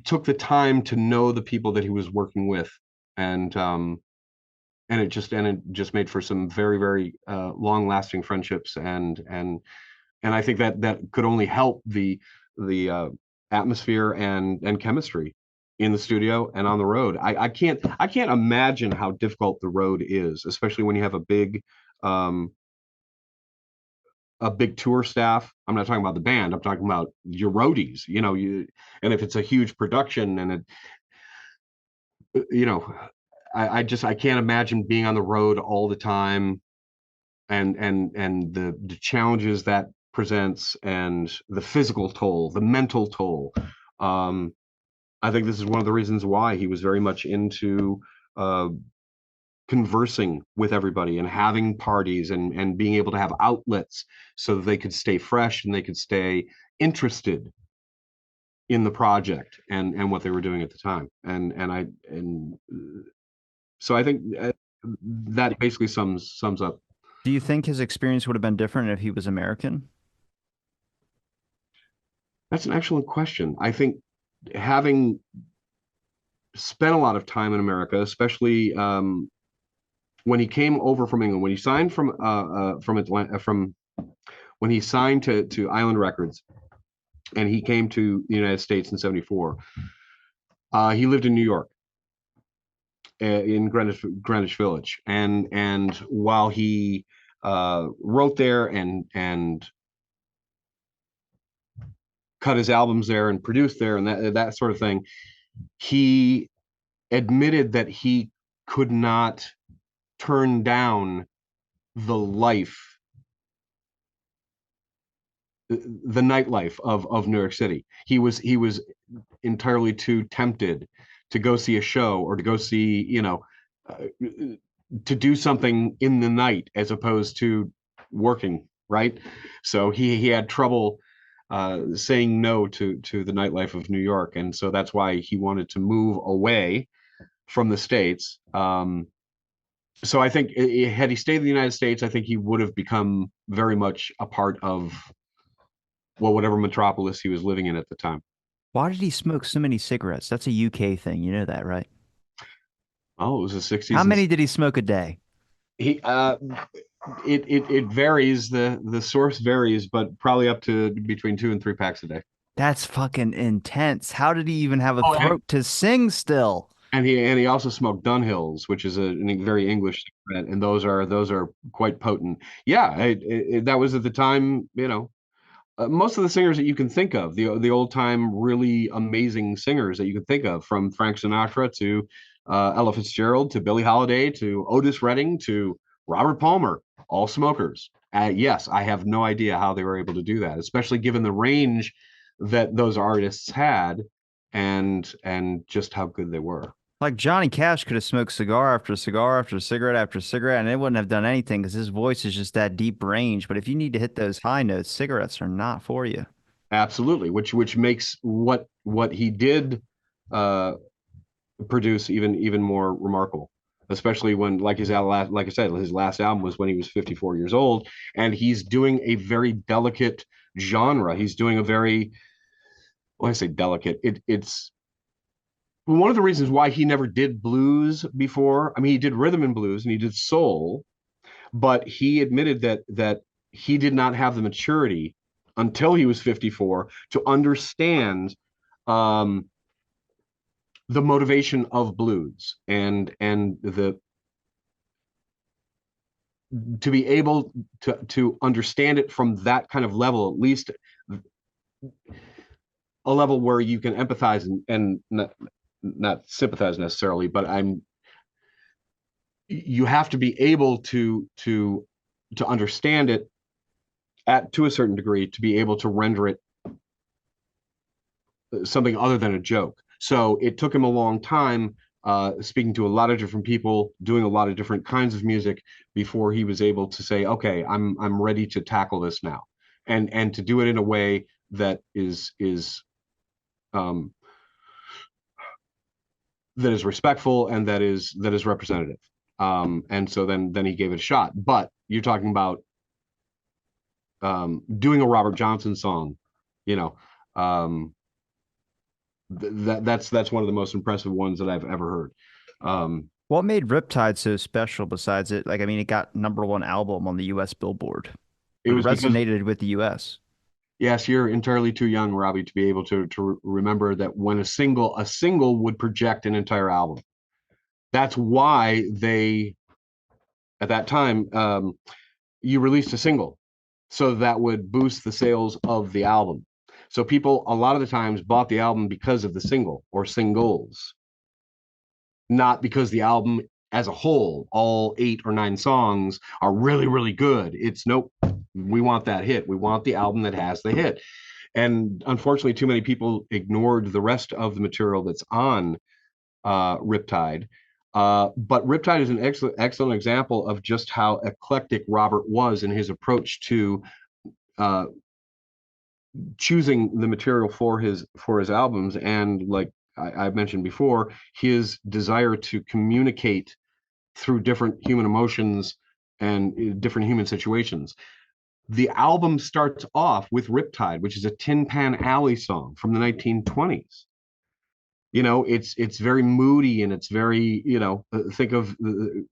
took the time to know the people that he was working with, and it just made for some very, very long lasting friendships, and I think that could only help the atmosphere and chemistry in the studio and on the road. I can't imagine how difficult the road is, especially when you have um, a big tour staff. I'm not talking about the band. I'm talking about your roadies. And if it's a huge production, and you know, I can't imagine being on the road all the time, and the challenges that presents, and the physical toll, the mental toll. Um, I think this is one of the reasons why he was very much into uh, conversing with everybody and having parties, and being able to have outlets so that they could stay fresh and they could stay interested in the project and what they were doing at the time. And so I think that basically sums up. Do you think his experience would have been different if he was American? That's an excellent question. I think, having spent a lot of time in America, especially when he came over from England, when he signed from Atlanta, from when he signed to Island Records, and he came to the United States in '74. He lived in New York, in Greenwich Village, and while he wrote there and cut his albums there and produced there and that sort of thing, he admitted that he could not turn down the life, the nightlife of New York City. He was entirely too tempted to go see a show, or to go see, to do something in the night as opposed to working, right? So he had trouble saying no to the nightlife of New York, and so that's why he wanted to move away from the States. So I think had he stayed in the United States, I think he would have become very much a part of, well, whatever metropolis he was living in at the time. Why did he smoke so many cigarettes? That's a UK thing. You know that, right? Oh, it was the How 60s, and many did he smoke a day? he it varies. The source varies, but probably up to between 2 and 3 packs a day. That's fucking intense. How did he even have a Oh, throat to sing still? and he also smoked Dunhills, which is a very English cigarette, and those are quite potent. Yeah, that was at the time. Most of the singers that you can think of, the old time really amazing singers that you can think of, from Frank Sinatra to Ella Fitzgerald to Billie Holiday to Otis Redding to Robert Palmer, all smokers. Yes, I have no idea how they were able to do that, especially given the range that those artists had, and just how good they were. Like Johnny Cash could have smoked cigar after cigar after cigarette, and it wouldn't have done anything because his voice is just that deep range. But if you need to hit those high notes, cigarettes are not for you. Absolutely, which makes what he did uh, produce even more remarkable, especially when, like I said, his last album was when he was 54 years old, and he's doing a very delicate genre. He's doing a very, when I say delicate, it's one of the reasons why he never did blues before. I mean, he did rhythm and blues and he did soul, but he admitted that he did not have the maturity until he was 54 to understand um, the motivation of blues, and the to be able to understand it from that kind of level, at least a level where you can empathize and not sympathize necessarily, but you have to be able to understand it at to a certain degree to be able to render it something other than a joke. So it took him a long time, speaking to a lot of different people, doing a lot of different kinds of music before he was able to say, okay, I'm ready to tackle this now, and to do it in a way that um, is respectful and that is representative. And so then he gave it a shot. But you're talking about doing a Robert Johnson song, you know, um, that's one of the most impressive ones that I've ever heard. What made Riptide so special besides it? Like, I mean, it got #1 album on the US Billboard. It It was because, resonated with the US. yes, you're entirely too young, Robbie, to be able to remember that when a single would project an entire album. That's why they, at that time, you released a single, so that would boost the sales of the album. So people a lot of the times bought the album because of the single or singles, not because the album as a whole, all 8 or 9 songs, are really, really good. It's nope. We want that hit. We want the album that has the hit. And unfortunately, too many people ignored the rest of the material that's on Riptide. But Riptide is an excellent example of just how eclectic Robert was in his approach to uh, choosing the material for his albums, and like I've mentioned before, his desire to communicate through different human emotions and different human situations. The album starts off with Riptide, which is a Tin Pan Alley song from the 1920s. It's very moody, and it's very, think of the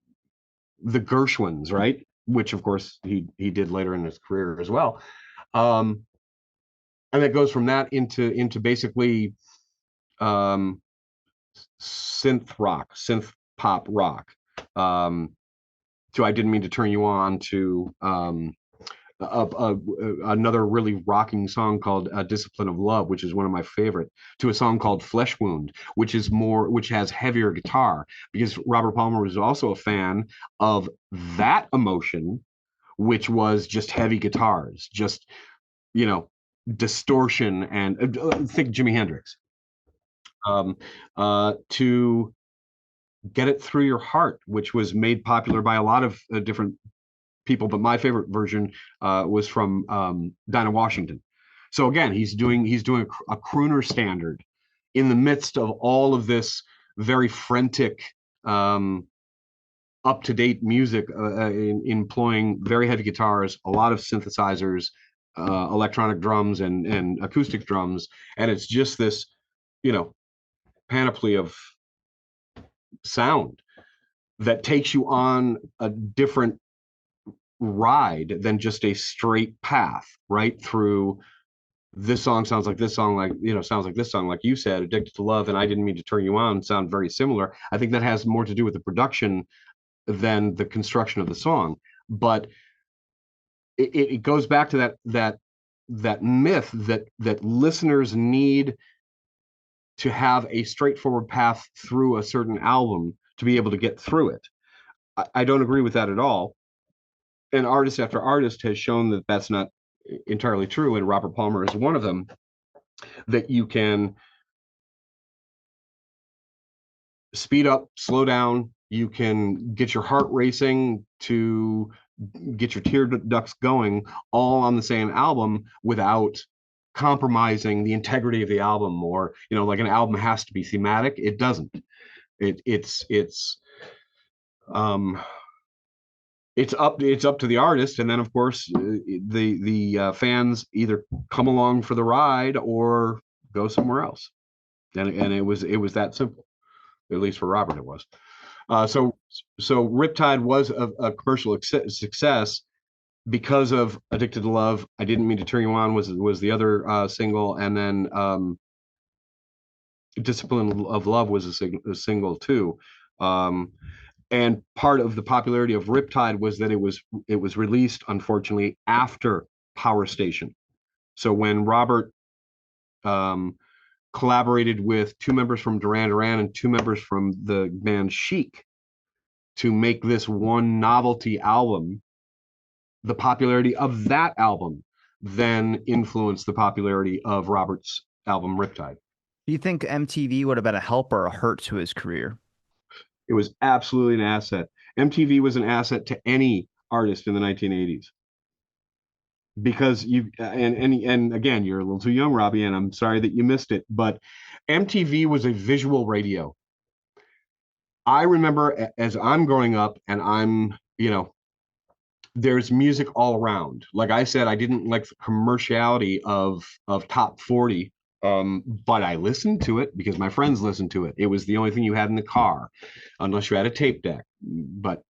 Gershwins, right? Which of course he did later in his career as well. Um, and it goes from that into basically um, synth pop rock. Um, to I Didn't Mean to Turn You On, to another really rocking song called Discipline of Love, which is one of my favorite, to a song called Flesh Wound, which has heavier guitar, because Robert Palmer was also a fan of that emotion, which was just heavy guitars, just, you know, distortion, and think Jimi Hendrix. Um, to Get It Through Your Heart, which was made popular by a lot of different people, but my favorite version was from Dinah Washington. So again, he's doing a crooner standard in the midst of all of this very frantic, um, up to date music, employing very heavy guitars, a lot of synthesizers, electronic drums, and acoustic drums, and it's just this, you know, panoply of sound that takes you on a different ride than just a straight path right through. This song sounds like this song, like, sounds like this song, like you said, Addicted to Love, and I Didn't Mean to Turn You On sound very similar. I think that has more to do with the production than the construction of the song. But it goes back to that myth that listeners need to have a straightforward path through a certain album to be able to get through it. I don't agree with that at all. And artist after artist has shown that that's not entirely true, and Robert Palmer is one of them. That you can speed up, slow down. You can get your heart racing to get your tear ducts going, all on the same album without compromising the integrity of the album. Or, like, an album has to be thematic. It doesn't. It's um it's up to the artist, and then of course the fans either come along for the ride or go somewhere else. And it was that simple. At least for Robert, it was. So Riptide was a commercial success because of Addicted to Love. I Didn't Mean to Turn You On was the other single, and then Discipline of Love was a single too. Um, and part of the popularity of Riptide was that it was released, unfortunately, after Power Station. So when Robert um, collaborated with two members from Duran Duran and two members from the band Chic to make this one novelty album, the popularity of that album then influenced the popularity of Robert's album Riptide. Do you think MTV would have been a help or a hurt to his career? It was absolutely an asset. MTV was an asset to any artist in the 1980s because and again, you're a little too young, Robbie, and I'm sorry that you missed it, but MTV was a visual radio. I remember as I'm growing up, and there's music all around. Like I said, I didn't like the commerciality of top 40, but I listened to it because my friends listened to it. It was the only thing you had in the car, unless you had a tape deck. But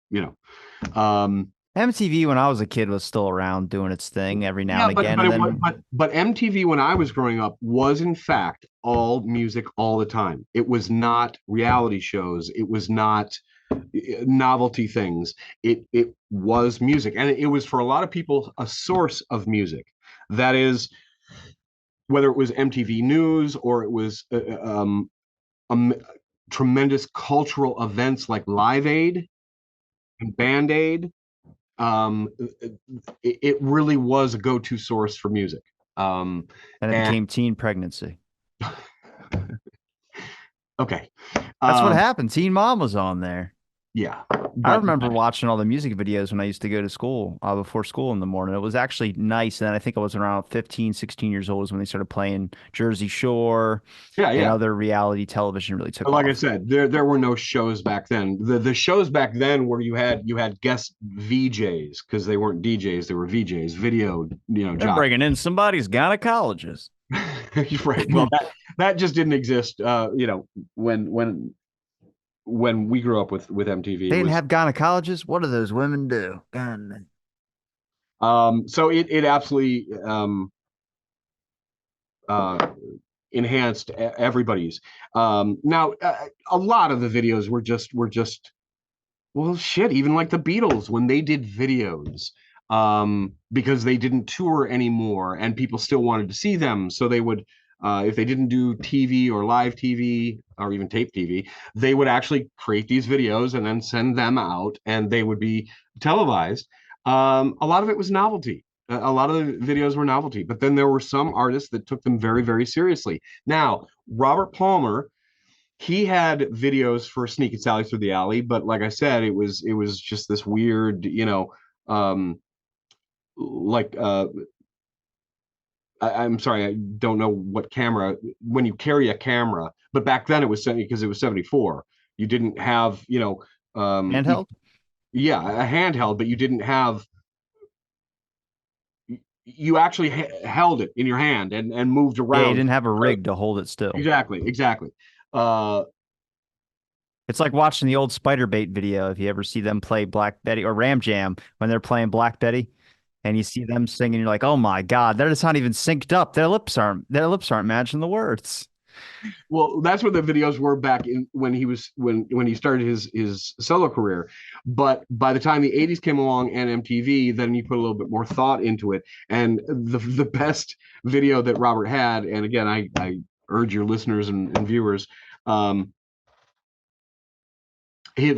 MTV when I was a kid was still around doing its thing every now yeah, and but again, but and it was, then but MTV when I was growing up was in fact all music all the time. It was not reality shows. It was not novelty things. It was music, and it was for a lot of people a source of music. That is, whether it was MTV News or it was um, tremendous cultural events like Live Aid and Band Aid. Um, it really was a go-to source for music. it And became teen pregnancy. okay, That's what um, happened. Teen Mom was on there. yeah, I but remember watching all the music videos when I used to go to school, before school in the morning. It was actually nice. And then I think I was around 15, 16 years old is when they started playing Jersey Shore yeah, and yeah. other reality television really took Like I off. said, there were no shows back then. The shows back then where you had guest VJs, because they weren't DJs, they were VJs, video, They're jock. bringing in somebody's gynecologist. Right. Well, that just didn't exist. When we grew up with MTV, They it didn't was have gynecologists. What do those women do? so it absolutely uh enhanced everybody's. Now, a lot of the videos were just, well, shit, even like the Beatles when they did videos, because they didn't tour anymore and people still wanted to see them. So they would, if they didn't do TV or live TV or even tape TV, they would actually create these videos and then send them out, and they would be televised. A lot of it was novelty. A lot of the videos were novelty, but then there were some artists that took them very, very seriously. Now, Robert Palmer, he had videos for Sneak and Sally Through the Alley, but like I said, it was just this weird, like I'm sorry, I don't know what camera, when you carry a camera, but back then it was because it was 74. You didn't have, Handheld? yeah, a handheld, but you didn't have, you actually held it in your hand and moved Yeah, you around. didn't have a So, rig to hold it still. exactly, exactly. Uh, It's like watching the old Spider Bait video. If you ever see them play Black Betty or Ram Jam when they're playing Black Betty, and you see them singing, you're like, oh my God, they're just not even synced up. Their lips aren't matching the words. well, that's what the videos were back in when he was when he started his solo career. But by the time the 80s came along and MTV, then you put a little bit more thought into it. And the best video that Robert had, and again, I urge your listeners and viewers, um,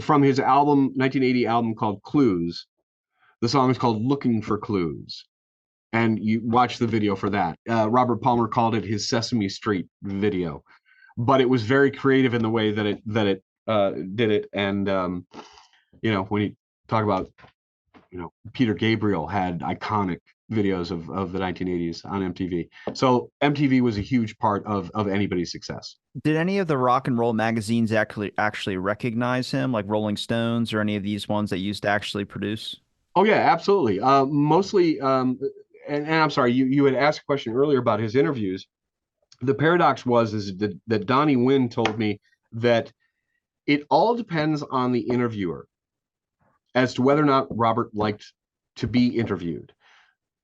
from his album 1980 album called Clues. The song is called "Looking for Clues." And you watch the video for that. Robert Palmer called it his Sesame Street video, but it was very creative in the way that it did it. And when you talk about, Peter Gabriel had iconic videos of the 1980s on MTV. So MTV was a huge part of anybody's success. Did any of the rock and roll magazines actually recognize him, like Rolling Stones or any of these ones that used to actually produce? Oh yeah, absolutely. Mostly, and I'm sorry, you had asked a question earlier about his interviews. The paradox is that Donnie Wynn told me that it all depends on the interviewer as to whether or not Robert liked to be interviewed.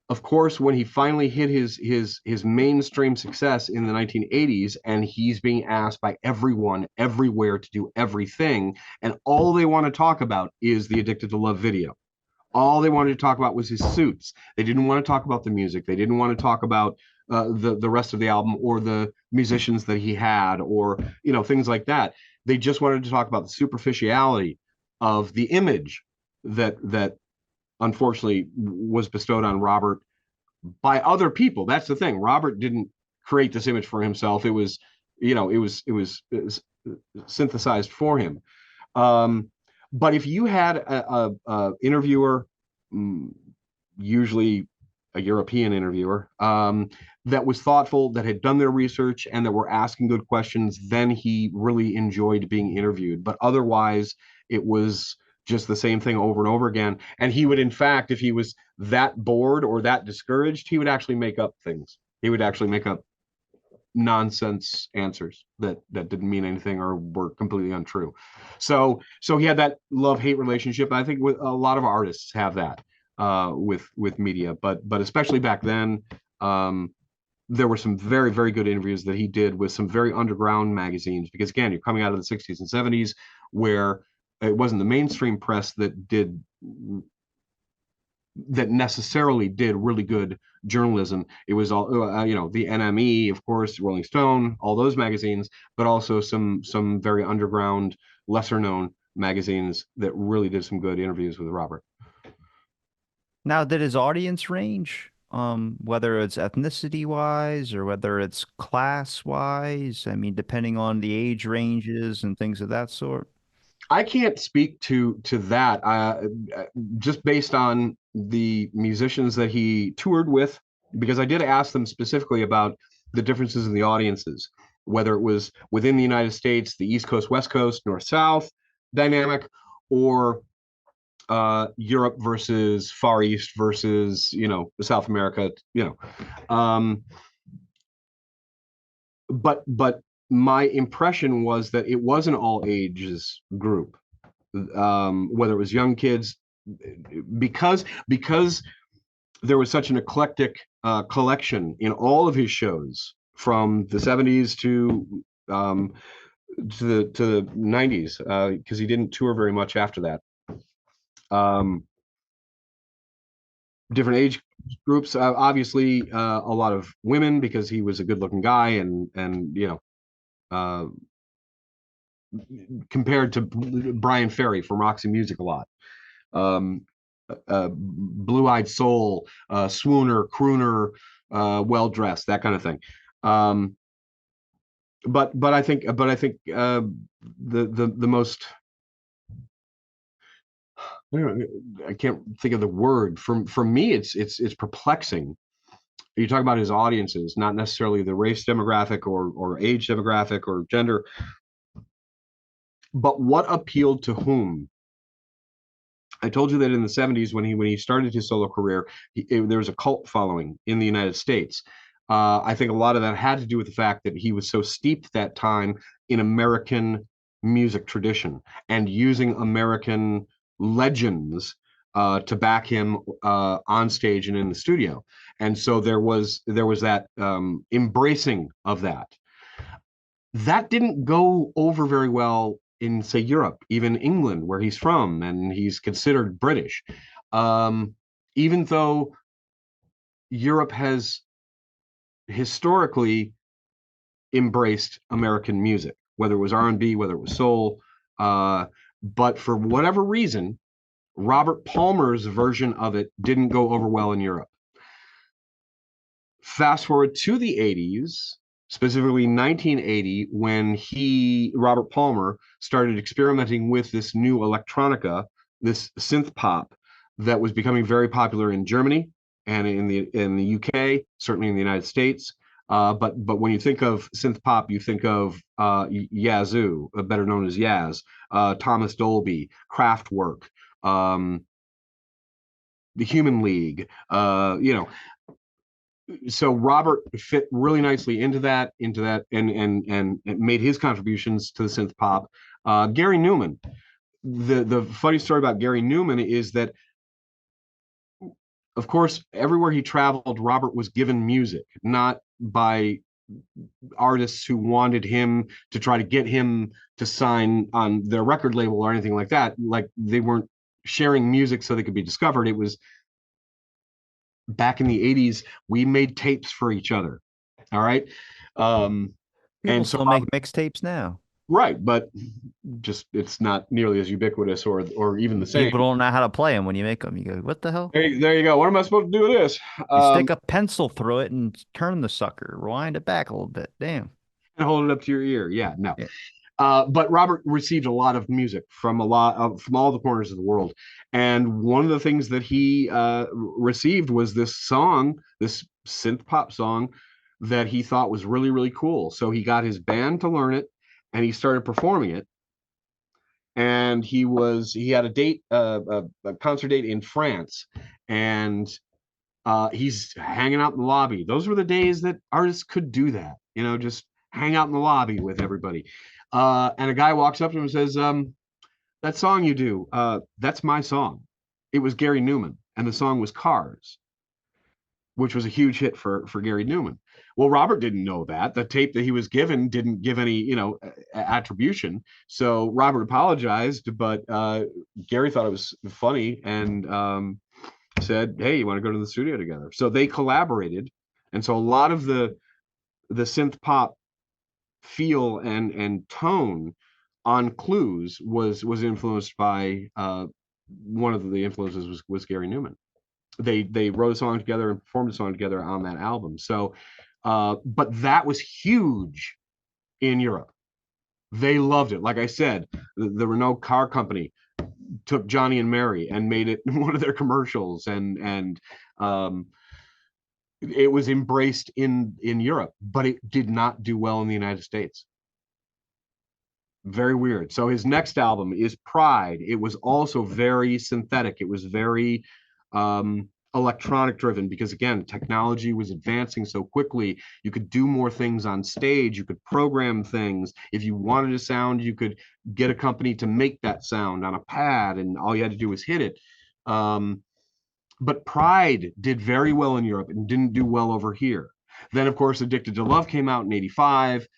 Of course, when he finally hit his mainstream success in the 1980s, and he's being asked by everyone everywhere to do everything, and all they want to talk about is the Addicted to Love video. All they wanted to talk about was his suits. They didn't want to talk about the music. They didn't want to talk about the rest of the album or the musicians that he had, or things like that. They just wanted to talk about the superficiality of the image that unfortunately was bestowed on Robert by other people. That's the thing. Robert didn't create this image for himself. It was synthesized for him. Um, but if you had a interviewer, mm, usually a European interviewer, that was thoughtful, that had done their research, and that were asking good questions, then he really enjoyed being interviewed. But otherwise, it was just the same thing over and over again. And he would, in fact, if he was that bored or that discouraged, he would actually make up things. He would actually make up nonsense answers that didn't mean anything or were completely untrue. So he had that love-hate relationship. I think with a lot of artists have that with media, but especially back then, um, there were some very, very good interviews that he did with some very underground magazines, because again, you're coming out of the 60s and 70s where it wasn't the mainstream press that necessarily did really good journalism. It was all the NME, of course, Rolling Stone, all those magazines, but also some very underground, lesser known magazines that really did some good interviews with Robert. Now, did his audience range, whether it's ethnicity wise or whether it's class wise? I mean, depending on the age ranges and things of that sort. I can't speak to that, just based on the musicians that he toured with, because I did ask them specifically about the differences in the audiences, whether it was within the United States, the East Coast, West Coast, North South dynamic, or Europe versus Far East versus South America. Um, but my impression was that it was an all ages group, whether it was young kids, because there was such an eclectic collection in all of his shows from the 70s um, to the 90s, because he didn't tour very much after that. Um, Different age groups, obviously a lot of women because he was a good looking guy, and uh, compared to Brian Ferry from Roxy Music a lot. Um, Blue Eyed Soul, swooner, crooner, well dressed, that kind of thing. Um, but I think the most, I can't think of the word. For me, it's perplexing You talk about his audiences, not necessarily the race demographic or age demographic or gender, but what appealed to whom. I told you that in the 70s, when he started his solo career, there was a cult following in the United States. I think a lot of that had to do with the fact that he was so steeped that time in American music tradition and using American legends to back him on stage and in the studio. And so there was that embracing of that. That didn't go over very well in, say, Europe, even England, where he's from, and he's considered British. Um, Even though Europe has historically embraced American music, whether it was R&B, whether it was soul, but for whatever reason, Robert Palmer's version of it didn't go over well in Europe. Fast forward to the 80s, specifically 1980, when Robert Palmer, started experimenting with this new electronica, this synth pop that was becoming very popular in Germany and in the UK, certainly in the United States. But when you think of synth pop, you think of Yazoo, better known as Yaz, Thomas Dolby, Kraftwerk, um, the Human League, so Robert fit really nicely into that, and made his contributions to the synth pop. Gary Newman. The funny story about Gary Newman is that, of course, everywhere he traveled, Robert was given music, not by artists who wanted him to try to get him to sign on their record label or anything like that. Like, they weren't sharing music so they could be discovered. It was back in the 80s, we made tapes for each other. All right. Um, People and so, still make mixtapes now. right, but just it's not nearly as ubiquitous or even the same. People don't know how to play them when you make them. You go, what the hell? There you go. What am I supposed to do with this? You stick a pencil through it and turn the sucker, rewind it back a little bit. Damn. And hold it up to your ear. Yeah, no. Yeah. But Robert received a lot of music from all the corners of the world, and one of the things that he received was this song, this synth pop song that he thought was really really cool. So he got his band to learn it, and he started performing it. And he had a date, a concert date in France, and he's hanging out in the lobby. Those were the days that artists could do that, just hang out in the lobby with everybody. And a guy walks up to him and says, that song you do, that's my song. It was Gary Newman, and the song was Cars, which was a huge hit for Gary Newman. Well, Robert didn't know that. The tape that he was given didn't give any, attribution. So Robert apologized, but Gary thought it was funny, and said, "Hey, you want to go to the studio together?" So they collaborated, and so a lot of the synth pop feel and tone on Clues was influenced by one of the influences was Gary Newman. They wrote a song together and performed a song together on that album. So, but that was huge in Europe. They loved it. Like I said, the Renault car company took Johnny and Mary and made it one of their commercials, and it was embraced in Europe, but it did not do well in the United States. Very weird. So his next album is Pride. It was also very synthetic. It was very electronic driven, because again, technology was advancing so quickly. You could do more things on stage. You could program things. If you wanted a sound, you could get a company to make that sound on a pad, and all you had to do was hit it. But Pride did very well in Europe and didn't do well over here. Then, of course, Addicted to Love came out in '85.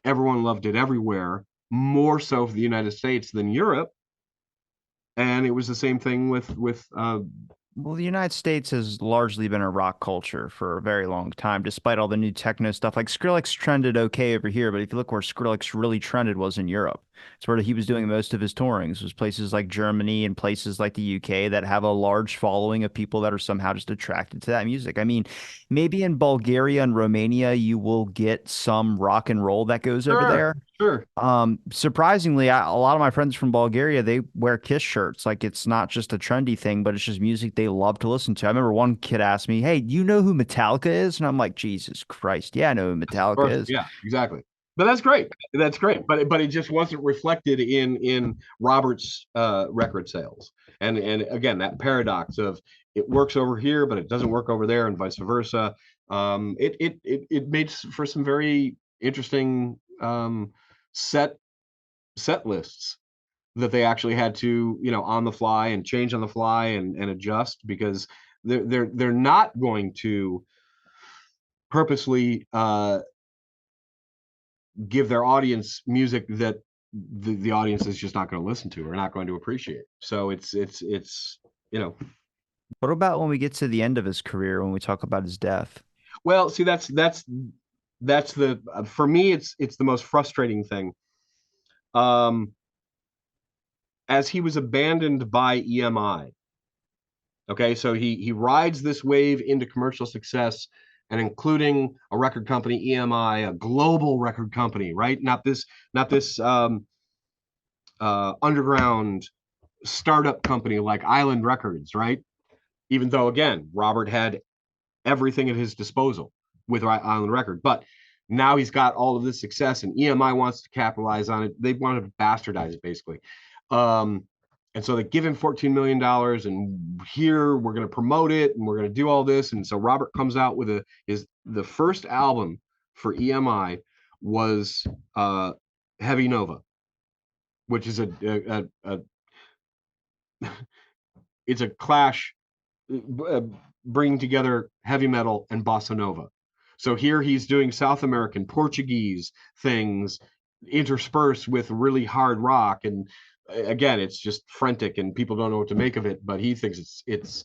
Everyone loved it everywhere, more so for the United States than Europe. And it was the same thing with Well, the United States has largely been a rock culture for a very long time, despite all the new techno stuff. Like Skrillex trended okay over here, but if you look where Skrillex really trended was in Europe. It's where he was doing most of his tourings, was places like Germany and places like the UK that have a large following of people that are somehow just attracted to that music. I mean, maybe in Bulgaria and Romania you will get some rock and roll that goes over sure, there, Sure. Surprisingly, a lot of my friends from Bulgaria, they wear Kiss shirts. Like it's not just a trendy thing, but it's just music they love to listen to. I remember one kid asked me, "Hey, do you know who Metallica is?" And I'm like, "Jesus Christ, yeah, I know who Yes, of Metallica course. is." Yeah, exactly. But that's great. That's great. But it just wasn't reflected in Robert's record sales. And again, that paradox of it works over here, but it doesn't work over there, and vice versa. It made for some very interesting set set lists that they actually had to, on the fly and change on the fly and adjust, because they're not going to purposely give their audience music that the audience is just not going to listen to or not going to appreciate. So it's you know What about when we get to the end of his career, when we talk about his death? well, see, that's the for me, it's the most frustrating thing. Um, as he was abandoned by EMI. Okay, so he rides this wave into commercial success, and including a record company, EMI, a global record company, right? Not this underground startup company like Island Records, right? Even though, again, Robert had everything at his disposal with Island Record, but now he's got all of this success, and EMI wants to capitalize on it. They want to bastardize it, basically. Um, and so they give him $14 million, and here we're going to promote it, and we're going to do all this. And so Robert comes out with the first album for EMI was Heavy Nova, which is a it's a clash, uh, bringing together heavy metal and bossa nova. So here he's doing South American Portuguese things interspersed with really hard rock, and again, it's just frantic, and people don't know what to make of it. But he thinks it's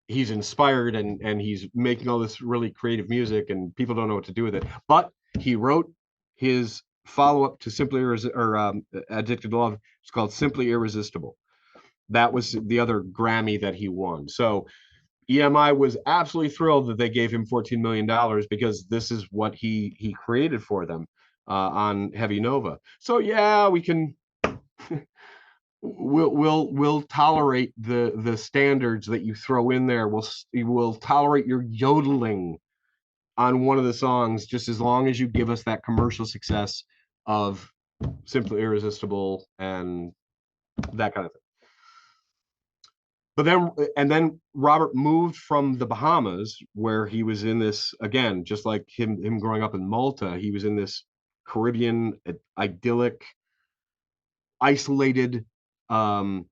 he's inspired, and he's making all this really creative music, and people don't know what to do with it. But he wrote his follow up to Addicted to Love. It's called Simply Irresistible. That was the other Grammy that he won. So EMI was absolutely thrilled that they gave him $14 million, because this is what he created for them on Heavy Nova. So yeah, we can we'll tolerate the standards that you throw in there. We'll tolerate your yodeling on one of the songs, just as long as you give us that commercial success of Simply Irresistible and that kind of thing. But then Robert moved from the Bahamas, where he was in this, again, just like him growing up in Malta. He was in this Caribbean idyllic, isolated um,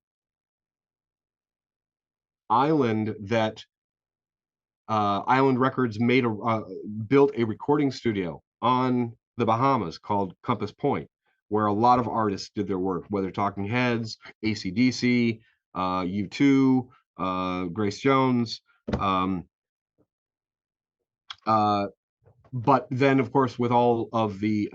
island that Island Records built a recording studio on the Bahamas called Compass Point, where a lot of artists did their work, whether Talking Heads, AC/DC, U2, Grace Jones. Um, uh, but then, of course, with all of the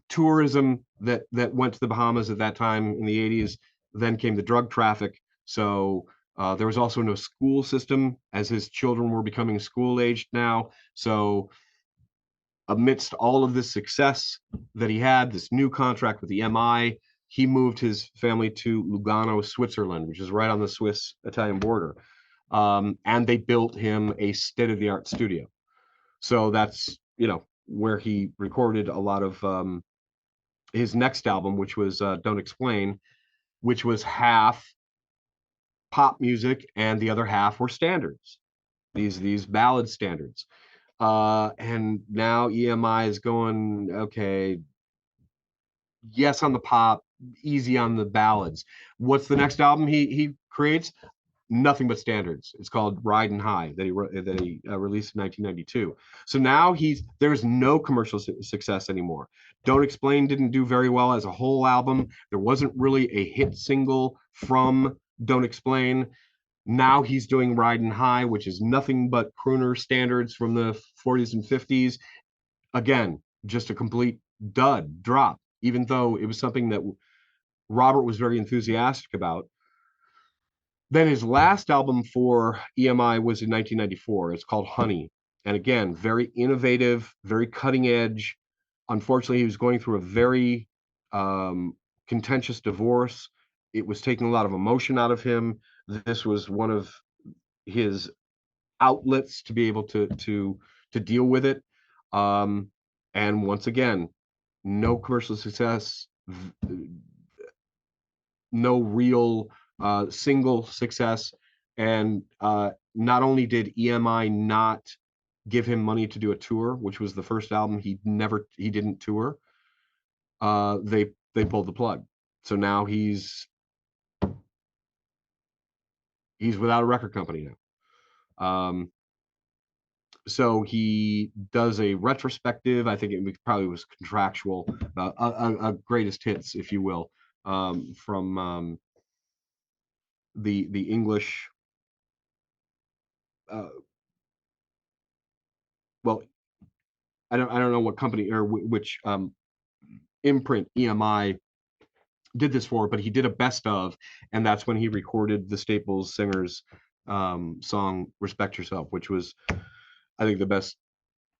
tourism that went to the Bahamas at that time in the 80s, then came the drug traffic. So there was also no school system, as his children were becoming school aged now. So amidst all of this success that he had, this new contract with the MI, he moved his family to Lugano, Switzerland, which is right on the Swiss-Italian border. And they built him a state-of-the-art studio. So that's, where he recorded a lot of his next album, which was Don't Explain, which was half pop music and the other half were standards, these ballad standards. And now EMI is going, okay, yes on the pop, easy on the ballads. What's the next album he creates? Nothing but standards. It's called Riding High, that he released in 1992. So now there's no commercial success anymore. Don't Explain didn't do very well as a whole album. There wasn't really a hit single from Don't Explain. Now he's doing Riding High, which is nothing but crooner standards from the 40s and 50s. Again, just a complete dud drop, even though it was something that Robert was very enthusiastic about. Then his last album for EMI was in 1994. It's called Honey. And again, very innovative, very cutting edge. Unfortunately, he was going through a very um, contentious divorce. It was taking a lot of emotion out of him. This was one of his outlets to be able to deal with it. Um, and once again, no commercial success, no real single success. And not only did EMI not give him money to do a tour, which was the first album he didn't tour, they pulled the plug. So now he's without a record company now. So he does a retrospective. I think it probably was contractual, a greatest hits, if you will, from the English. Uh, well, I don't know what company or which imprint EMI did this for, but he did a best of, and that's when he recorded the Staples Singers song "Respect Yourself," which was, I think, the best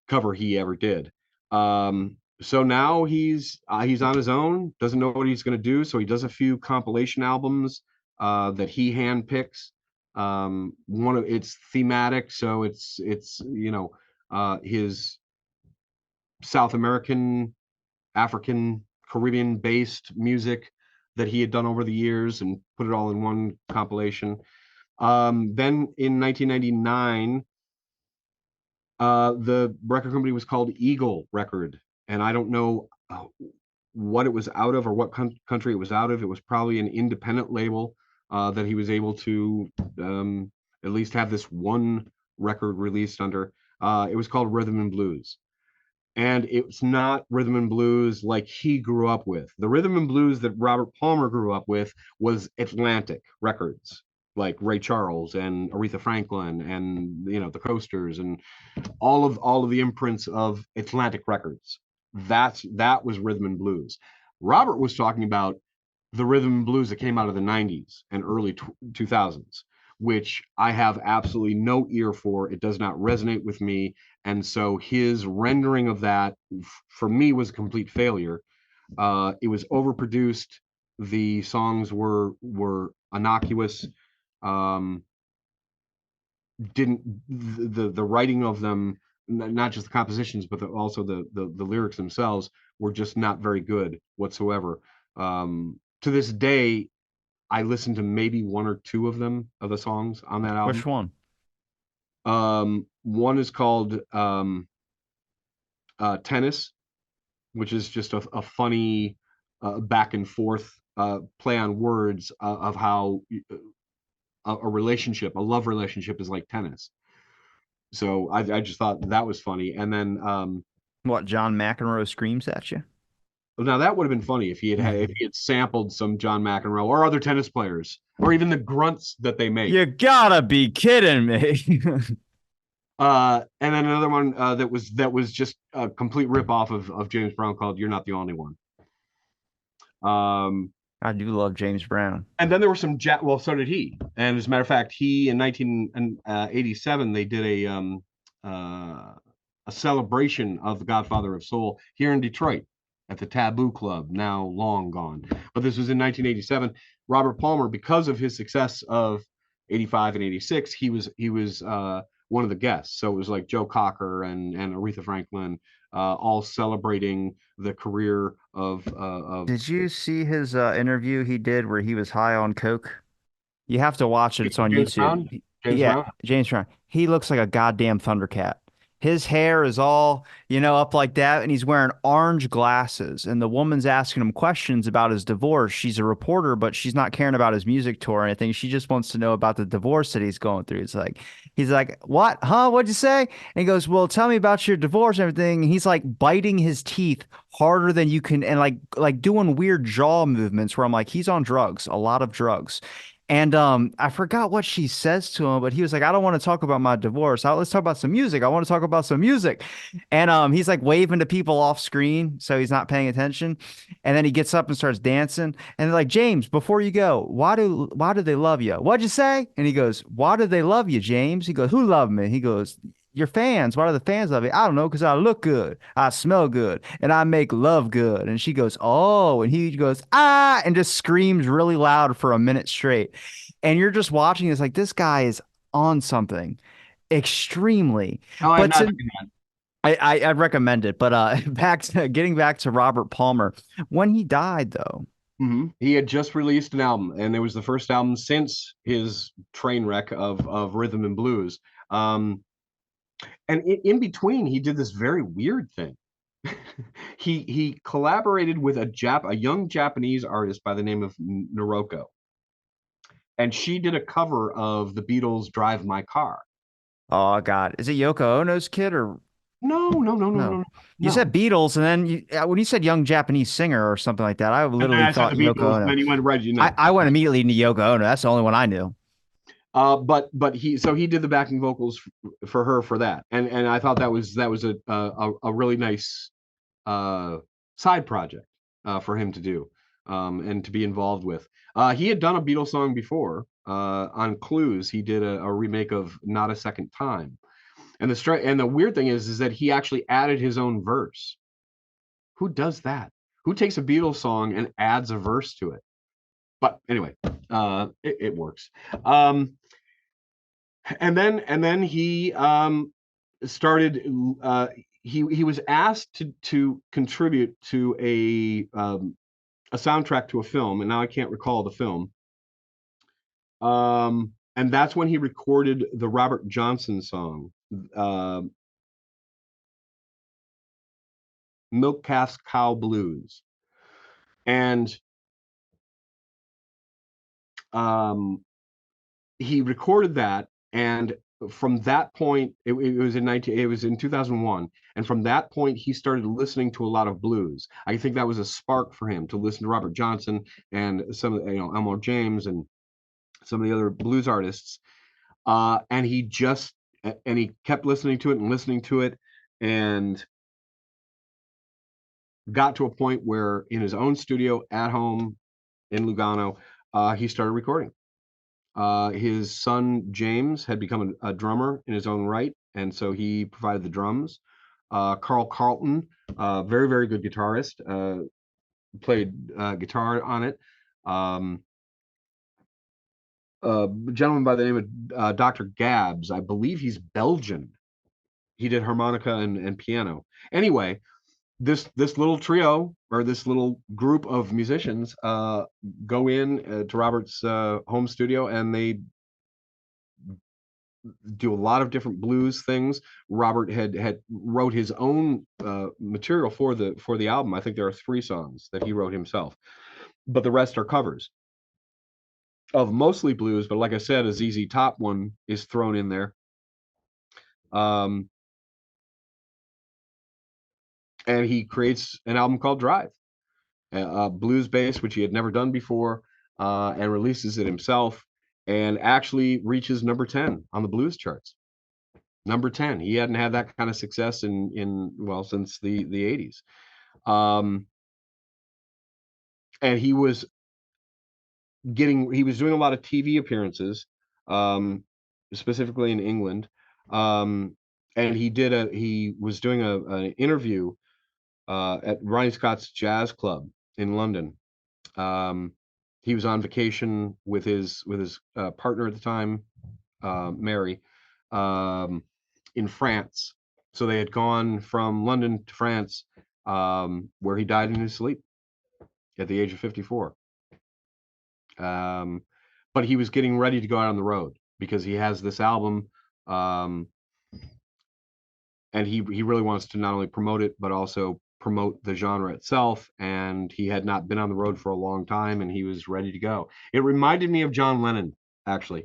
cover he ever did. So now he's on his own, doesn't know what he's going to do, so he does a few compilation albums that he handpicks. One of it's thematic, so it's his South American, African, Caribbean based music that he had done over the years and put it all in one compilation. Then in 1999, the record company was called Eagle Record, and I don't know what it was out of or what country it was out of. It was probably an independent label that he was able to at least have this one record released under. It was called Rhythm and Blues. And it's not rhythm and blues like he grew up with. The rhythm and blues that Robert Palmer grew up with was Atlantic records, like Ray Charles and Aretha Franklin and the Coasters and all of the imprints of Atlantic records. That was rhythm and blues. Robert was talking about the rhythm and blues that came out of the 90s and early 2000s, which I have absolutely no ear for. It does not resonate with me. And so his rendering of that for me was a complete failure. It was overproduced. The songs were innocuous. Um, didn't the writing of them, not just the compositions, but also the lyrics themselves were just not very good whatsoever. To this day, I listened to maybe one or two of them of the songs on that Which album. one? One is called Tennis, which is just a funny back and forth play on words of how a relationship, a love relationship, is like tennis. So I just thought that was funny. And then What, John McEnroe screams at you? now that would have been funny if if he had sampled some John McEnroe or other tennis players or even the grunts that they make. You gotta be kidding me. And then another one that was just a complete rip off of James Brown called "You're Not the Only One." Um, I do love James Brown. and then there were some well, so did he. And as a matter of fact, he in 1987 they did a celebration of the Godfather of Soul here in Detroit at the Taboo Club, now long gone. But this was in 1987. Robert Palmer, because of his success of 85 and 86, he was one of the guests. So it was like Joe Cocker and Aretha Franklin, all celebrating the career of Did you see his interview he did where he was high on coke? You have to watch it. It's on James YouTube. Brown. James Yeah, Brown. James Brown. He looks like a goddamn Thundercat. His hair is all, up like that, and he's wearing orange glasses. And the woman's asking him questions about his divorce. She's a reporter, but she's not caring about his music tour or anything. She just wants to know about the divorce that he's going through. It's like, he's like, "What? Huh? What'd you say?" And he goes, "Well, tell me about your divorce and everything." And he's like biting his teeth harder than you can, and like doing weird jaw movements where I'm like, he's on drugs, a lot of drugs. And I forgot what she says to him, but he was like, "I don't want to talk about my divorce. Let's talk about some music. I want to talk about some music." And he's like waving to people off screen, so he's not paying attention. And then he gets up and starts dancing. And they're like, "James, before you go, why do they love you? What'd you say?" And he goes, "Why do they love you, James?" He goes, "Who loved me?" He goes, your fans, why are the fans of it? I don't know, because I look good, I smell good, and I make love good. And she goes, oh, and he goes, ah, and just screams really loud for a minute straight. And you're just watching this like this guy is on something extremely. Oh, I have But not since seen that. I recommend it, but getting back to Robert Palmer, when he died though. He had just released an album, and it was the first album since his train wreck of rhythm and blues. Um, and in between, he did this very weird thing. He collaborated with a young Japanese artist by the name of Noroko, and she did a cover of the Beatles' "Drive My Car." Oh God, is it Yoko Ono's kid or No, no, no, no, no, no? no, You said no. Beatles, and then when you said young Japanese singer or something like that, I And then literally I said thought the Yoko Beatles, and Ono. then you went right, you know. I went immediately into Yoko Ono. That's the only one I knew. But he did the backing vocals for her for that, and I thought that was a really nice side project for him to do and to be involved with. He had done a Beatles song before on Clues. He did a remake of "Not a Second Time," and the weird thing is that he actually added his own verse. Who does that? Who takes a Beatles song and adds a verse to it? But anyway, it works. Um, and then he started. He was asked to contribute to a soundtrack to a film, and now I can't recall the film. And that's when he recorded the Robert Johnson song, uh, "Milk Calf's Cow Blues," and um, he recorded that. And from that point, it was in 2001, and from that point he started listening to a lot of blues. I think that was a spark for him to listen to Robert Johnson and some of Elmore James and some of the other blues artists. And he kept listening to it and listening to it, and got to a point where in his own studio at home in Lugano, he started recording. His son James had become a drummer in his own right, and so he provided the drums. Carl Carlton, very very good guitarist, played guitar on it. Um, a gentleman by the name of Dr. Gabbs, I believe he's Belgian. He did harmonica and piano. Anyway, this little trio or this little group of musicians go in to Robert's home studio, and they do a lot of different blues things. Robert had wrote his own material for the album. I think there are 3 songs that he wrote himself, but the rest are covers of mostly blues. But like I said, a ZZ Top one is thrown in there. Um, and he creates an album called Drive, blues bass, which he had never done before, and releases it himself, and actually reaches number 10 on the blues charts. Number 10. He hadn't had that kind of success in well since the 80s. Um, and he was doing a lot of TV appearances, um, specifically in England. Um, and he was doing an interview at Ronnie Scott's Jazz Club in London. Um, he was on vacation with his partner at the time, Mary, um, in France. So they had gone from London to France, where he died in his sleep at the age of 54. Um, but he was getting ready to go out on the road because he has this album, um, and he really wants to not only promote it but also promote the genre itself. And he had not been on the road for a long time, and he was ready to go. It reminded me of John Lennon, actually,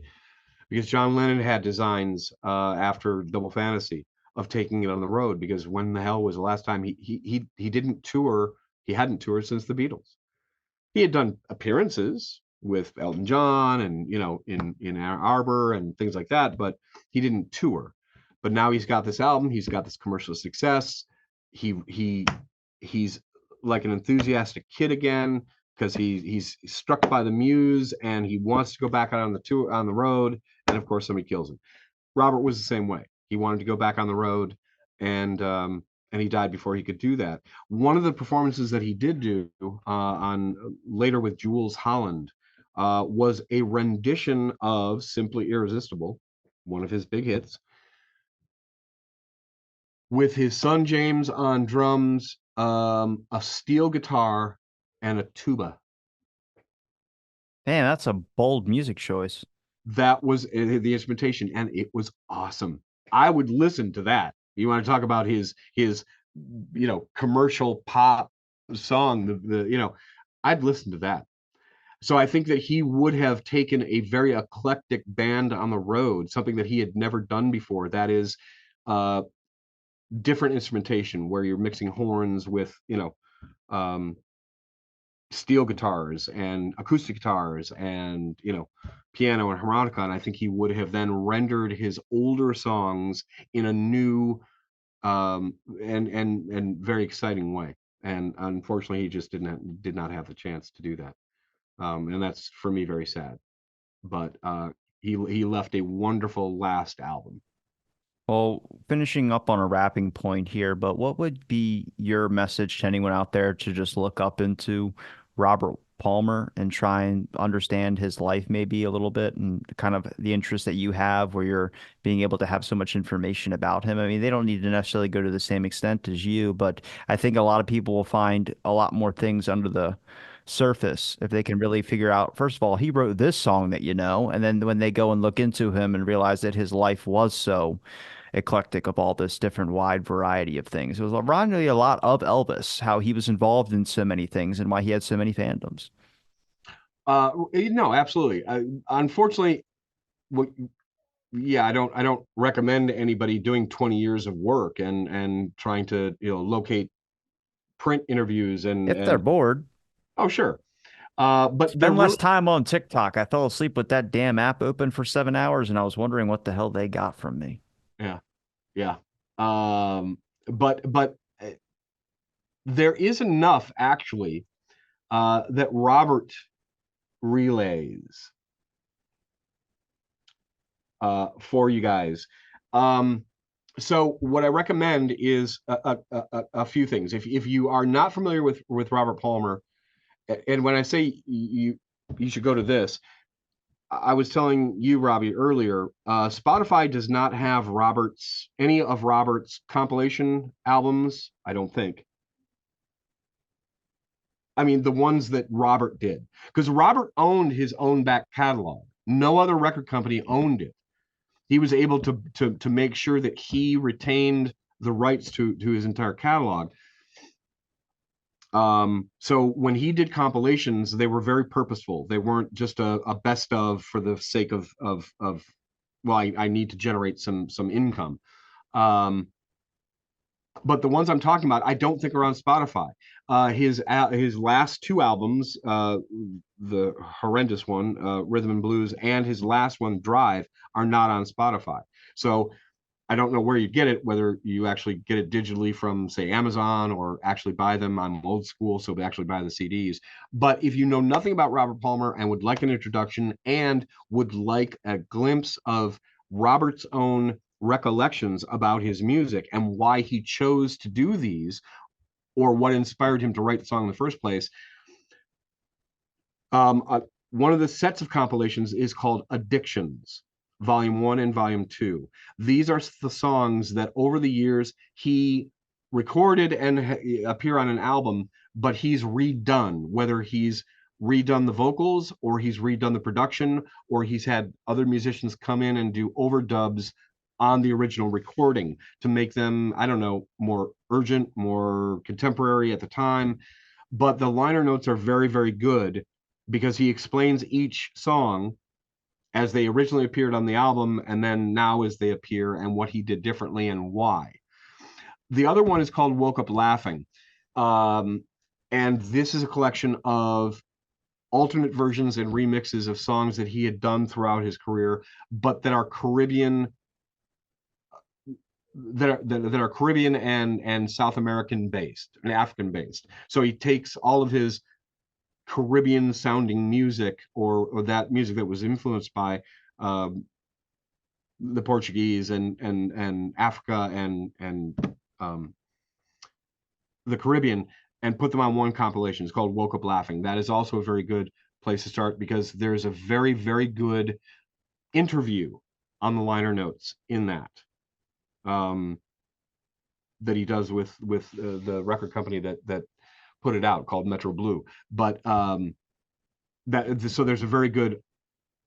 because John Lennon had designs after Double Fantasy of taking it on the road, because when the hell was the last time he didn't tour? He hadn't toured since the Beatles. He had done appearances with Elton John and in Ann Arbor and things like that, but he didn't tour. But now he's got this album, he's got this commercial success. He's like an enthusiastic kid again, because he's struck by the muse and he wants to go back out on the tour on the road, and of course somebody kills him. Robert was the same way. He wanted to go back on the road, and he died before he could do that. One of the performances that he did do on later with Jules Holland was a rendition of "Simply Irresistible," one of his big hits, with his son James on drums, a steel guitar, and a tuba. Man, that's a bold music choice. That was the instrumentation, and it was awesome. I would listen to that. You want to talk about his commercial pop song, the I'd listen to that. So I think that he would have taken a very eclectic band on the road, something that he had never done before. That is uh different instrumentation where you're mixing horns with, um steel guitars and acoustic guitars and piano and harmonica. And I think he would have then rendered his older songs in a new and very exciting way. And unfortunately, he just did not have the chance to do that. And that's for me very sad. But he left a wonderful last album. Well, finishing up on a wrapping point here, but what would be your message to anyone out there to just look up into Robert Palmer and try and understand his life maybe a little bit and kind of the interest that you have where you're being able to have so much information about him? I mean, they don't need to necessarily go to the same extent as you, but I think a lot of people will find a lot more things under the surface if they can really figure out, first of all, he wrote this song that you know, and then when they go and look into him and realize that his life was so eclectic of all this different wide variety of things. It was reminding me a lot of Elvis, how he was involved in so many things and why he had so many fandoms. No, absolutely. Unfortunately, what yeah, I don't recommend anybody doing 20 years of work and trying to, locate print interviews If they're and bored, oh, sure. But they're spend less really, time on TikTok. I fell asleep with that damn app open for 7 hours and I was wondering what the hell they got from me. yeah, yeah. But there is enough actually that Robert relays for you guys. Um, so what I recommend is a few things. If you are not familiar with Robert Palmer, and when I say you should go to this, I was telling you, Robbie, earlier, Spotify does not have any of Robert's compilation albums, I don't think. I mean, the ones that Robert did, because Robert owned his own back catalog. No other record company owned it. He was able to make sure that he retained the rights to his entire catalog. So when he did compilations, they were very purposeful. They weren't just a best of for the sake of well, I need to generate some income. Um, but the ones I'm talking about, I don't think are on Spotify. His last two albums, the horrendous one, Rhythm and Blues, and his last one, Drive, are not on Spotify. So I don't know where you get it, whether you actually get it digitally from, say, Amazon or actually buy them. I'm old school, so we actually buy the CDs. But if you know nothing about Robert Palmer and would like an introduction and would like a glimpse of Robert's own recollections about his music and why he chose to do these or what inspired him to write the song in the first place, um, uh, one of the sets of compilations is called Addictions, Volume 1 and Volume 2. These are the songs that over the years he recorded and appear on an album, but he's redone, whether he's redone the vocals or he's redone the production or he's had other musicians come in and do overdubs on the original recording to make them, I don't know, more urgent, more contemporary at the time. But the liner notes are very, very good because he explains each song as they originally appeared on the album and then now as they appear and what he did differently and why. The other one is called Woke Up Laughing. Um, and this is a collection of alternate versions and remixes of songs that he had done throughout his career, but that are Caribbean, that are Caribbean and South American based and African based. So he takes all of his Caribbean sounding music or that music that was influenced by um, the Portuguese and Africa and um, the Caribbean, and put them on one compilation. It's called Woke Up Laughing. That is also a very good place to start because there's a very, very good interview on the liner notes in that, um, that he does with the record company that put it out, called Metro Blue. But that so there's a very good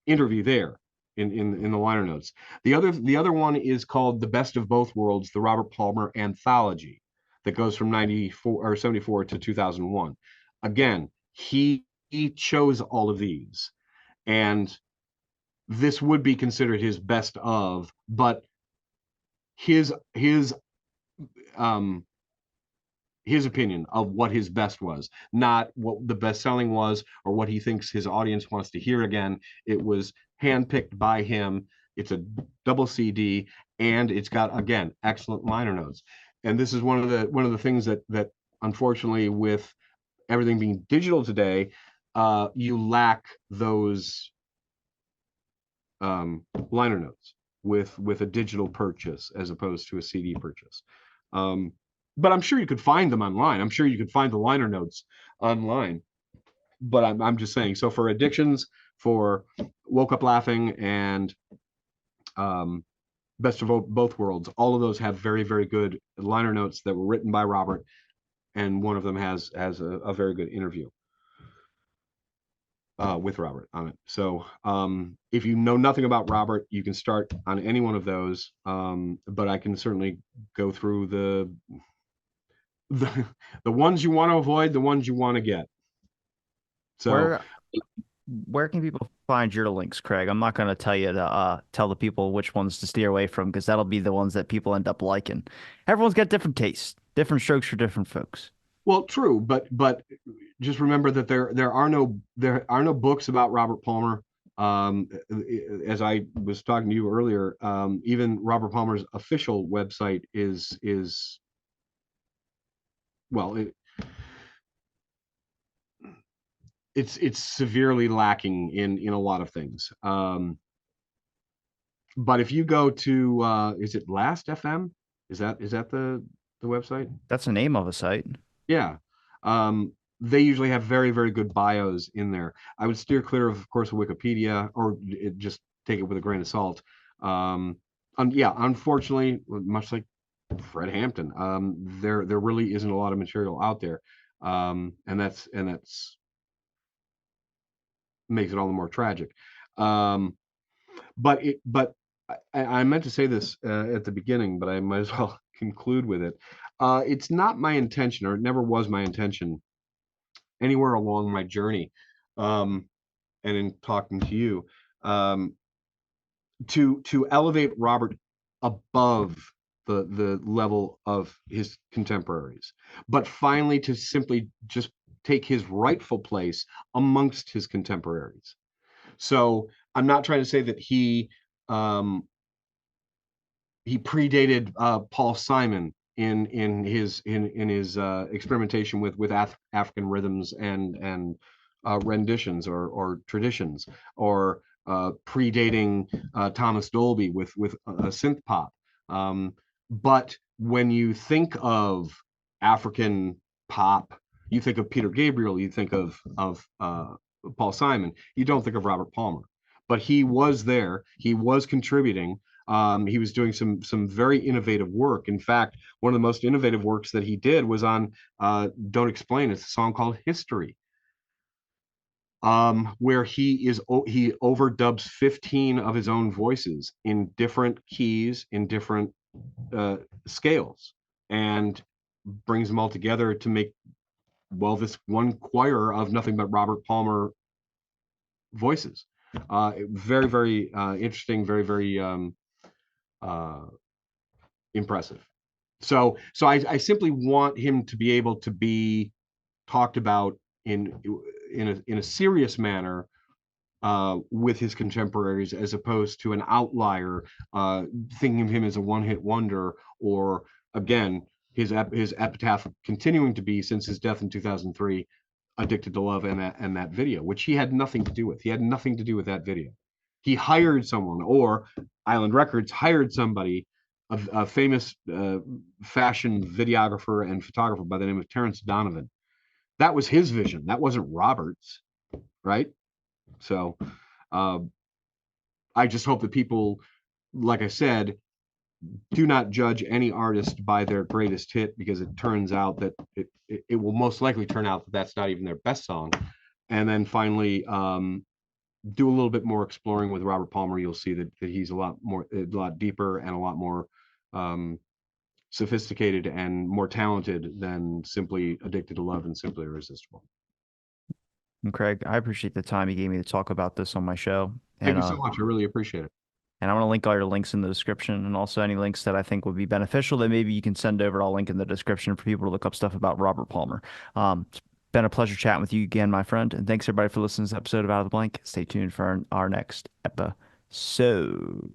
interview there in the liner notes. The other one is called The Best of Both Worlds, the Robert Palmer anthology, that goes from 94 or 74 to 2001. Again, he chose all of these, and this would be considered his best of, but his um his opinion of what his best was, not what the best selling was or what he thinks his audience wants to hear again. It was handpicked by him. It's a double CD, and it's got, again, excellent liner notes. And this is one of the things that unfortunately, with everything being digital today, you lack those liner notes with a digital purchase as opposed to a CD purchase. Um, but I'm sure you could find them online. I'm sure you could find the liner notes online. But I'm just saying. So for Addictions, for Woke Up Laughing, and um, Best of Both Worlds, all of those have very, very good liner notes that were written by Robert, and one of them has a very good interview with Robert on it. So if you know nothing about Robert, you can start on any one of those. But I can certainly go through the the ones you want to avoid, the ones you want to get. So, Where where can people find your links, Craig? I'm not going to tell you to tell the people which ones to steer away from because that'll be the ones that people end up liking. Everyone's got different tastes, different strokes for different folks. well, true, but just remember that there are no books about Robert Palmer. Um, as I was talking to you earlier, even Robert Palmer's official website is well, it's severely lacking in a lot of things. But if you go to is it Last FM? Is that the website? That's the name of a site. Yeah. They usually have very, very good bios in there. I would steer clear of course, Wikipedia, or just take it with a grain of salt. Yeah, unfortunately, much like Fred Hampton, there really isn't a lot of material out there, and that's makes it all the more tragic. Um, but I meant to say this at the beginning, but I might as well conclude with it. It's not my intention, or it never was my intention, anywhere along my journey, um, and in talking to you, um, to elevate Robert above the level of his contemporaries, but finally to simply just take his rightful place amongst his contemporaries. So I'm not trying to say that um, he predated Paul Simon in his experimentation with African rhythms and renditions or traditions, or predating Thomas Dolby with synth pop. Um, but when you think of African pop, you think of Peter Gabriel, you think of Paul Simon. You don't think of Robert Palmer, but he was there. He was contributing. He was doing some very innovative work. In fact, one of the most innovative works that he did was on "Don't Explain." It's a song called "History," where he overdubs 15 of his own voices in different keys, in different scales, and brings them all together to make, well, this one choir of nothing but Robert Palmer voices. Very, very interesting, very, very uh, impressive. So I simply want him to be able to be talked about in a serious manner with his contemporaries, as opposed to an outlier, thinking of him as a one-hit wonder, or again, his epitaph continuing to be, since his death in 2003, "Addicted to Love," and that video, which he had nothing to do with. He had nothing to do with that video. he hired someone, or Island Records hired somebody, a famous fashion videographer and photographer by the name of Terrence Donovan. That was his vision. That wasn't Robert's, right? So uh, I just hope that people, like I said, do not judge any artist by their greatest hit, because it turns out that it will most likely turn out that that's not even their best song. And then finally, do a little bit more exploring with Robert Palmer. You'll see that he's a lot deeper and a lot more um, sophisticated and more talented than simply Addicted to Love and Simply Irresistible. And Craig, I appreciate the time you gave me to talk about this on my show. Thank And you so much. I really appreciate it. I'm going to link all your links in the description, and also any links that I think would be beneficial that maybe you can send over. I'll link in the description for people to look up stuff about Robert Palmer. It's been a pleasure chatting with you again, my friend. And thanks everybody for listening to this episode of Out of the Blank. Stay tuned for our next episode.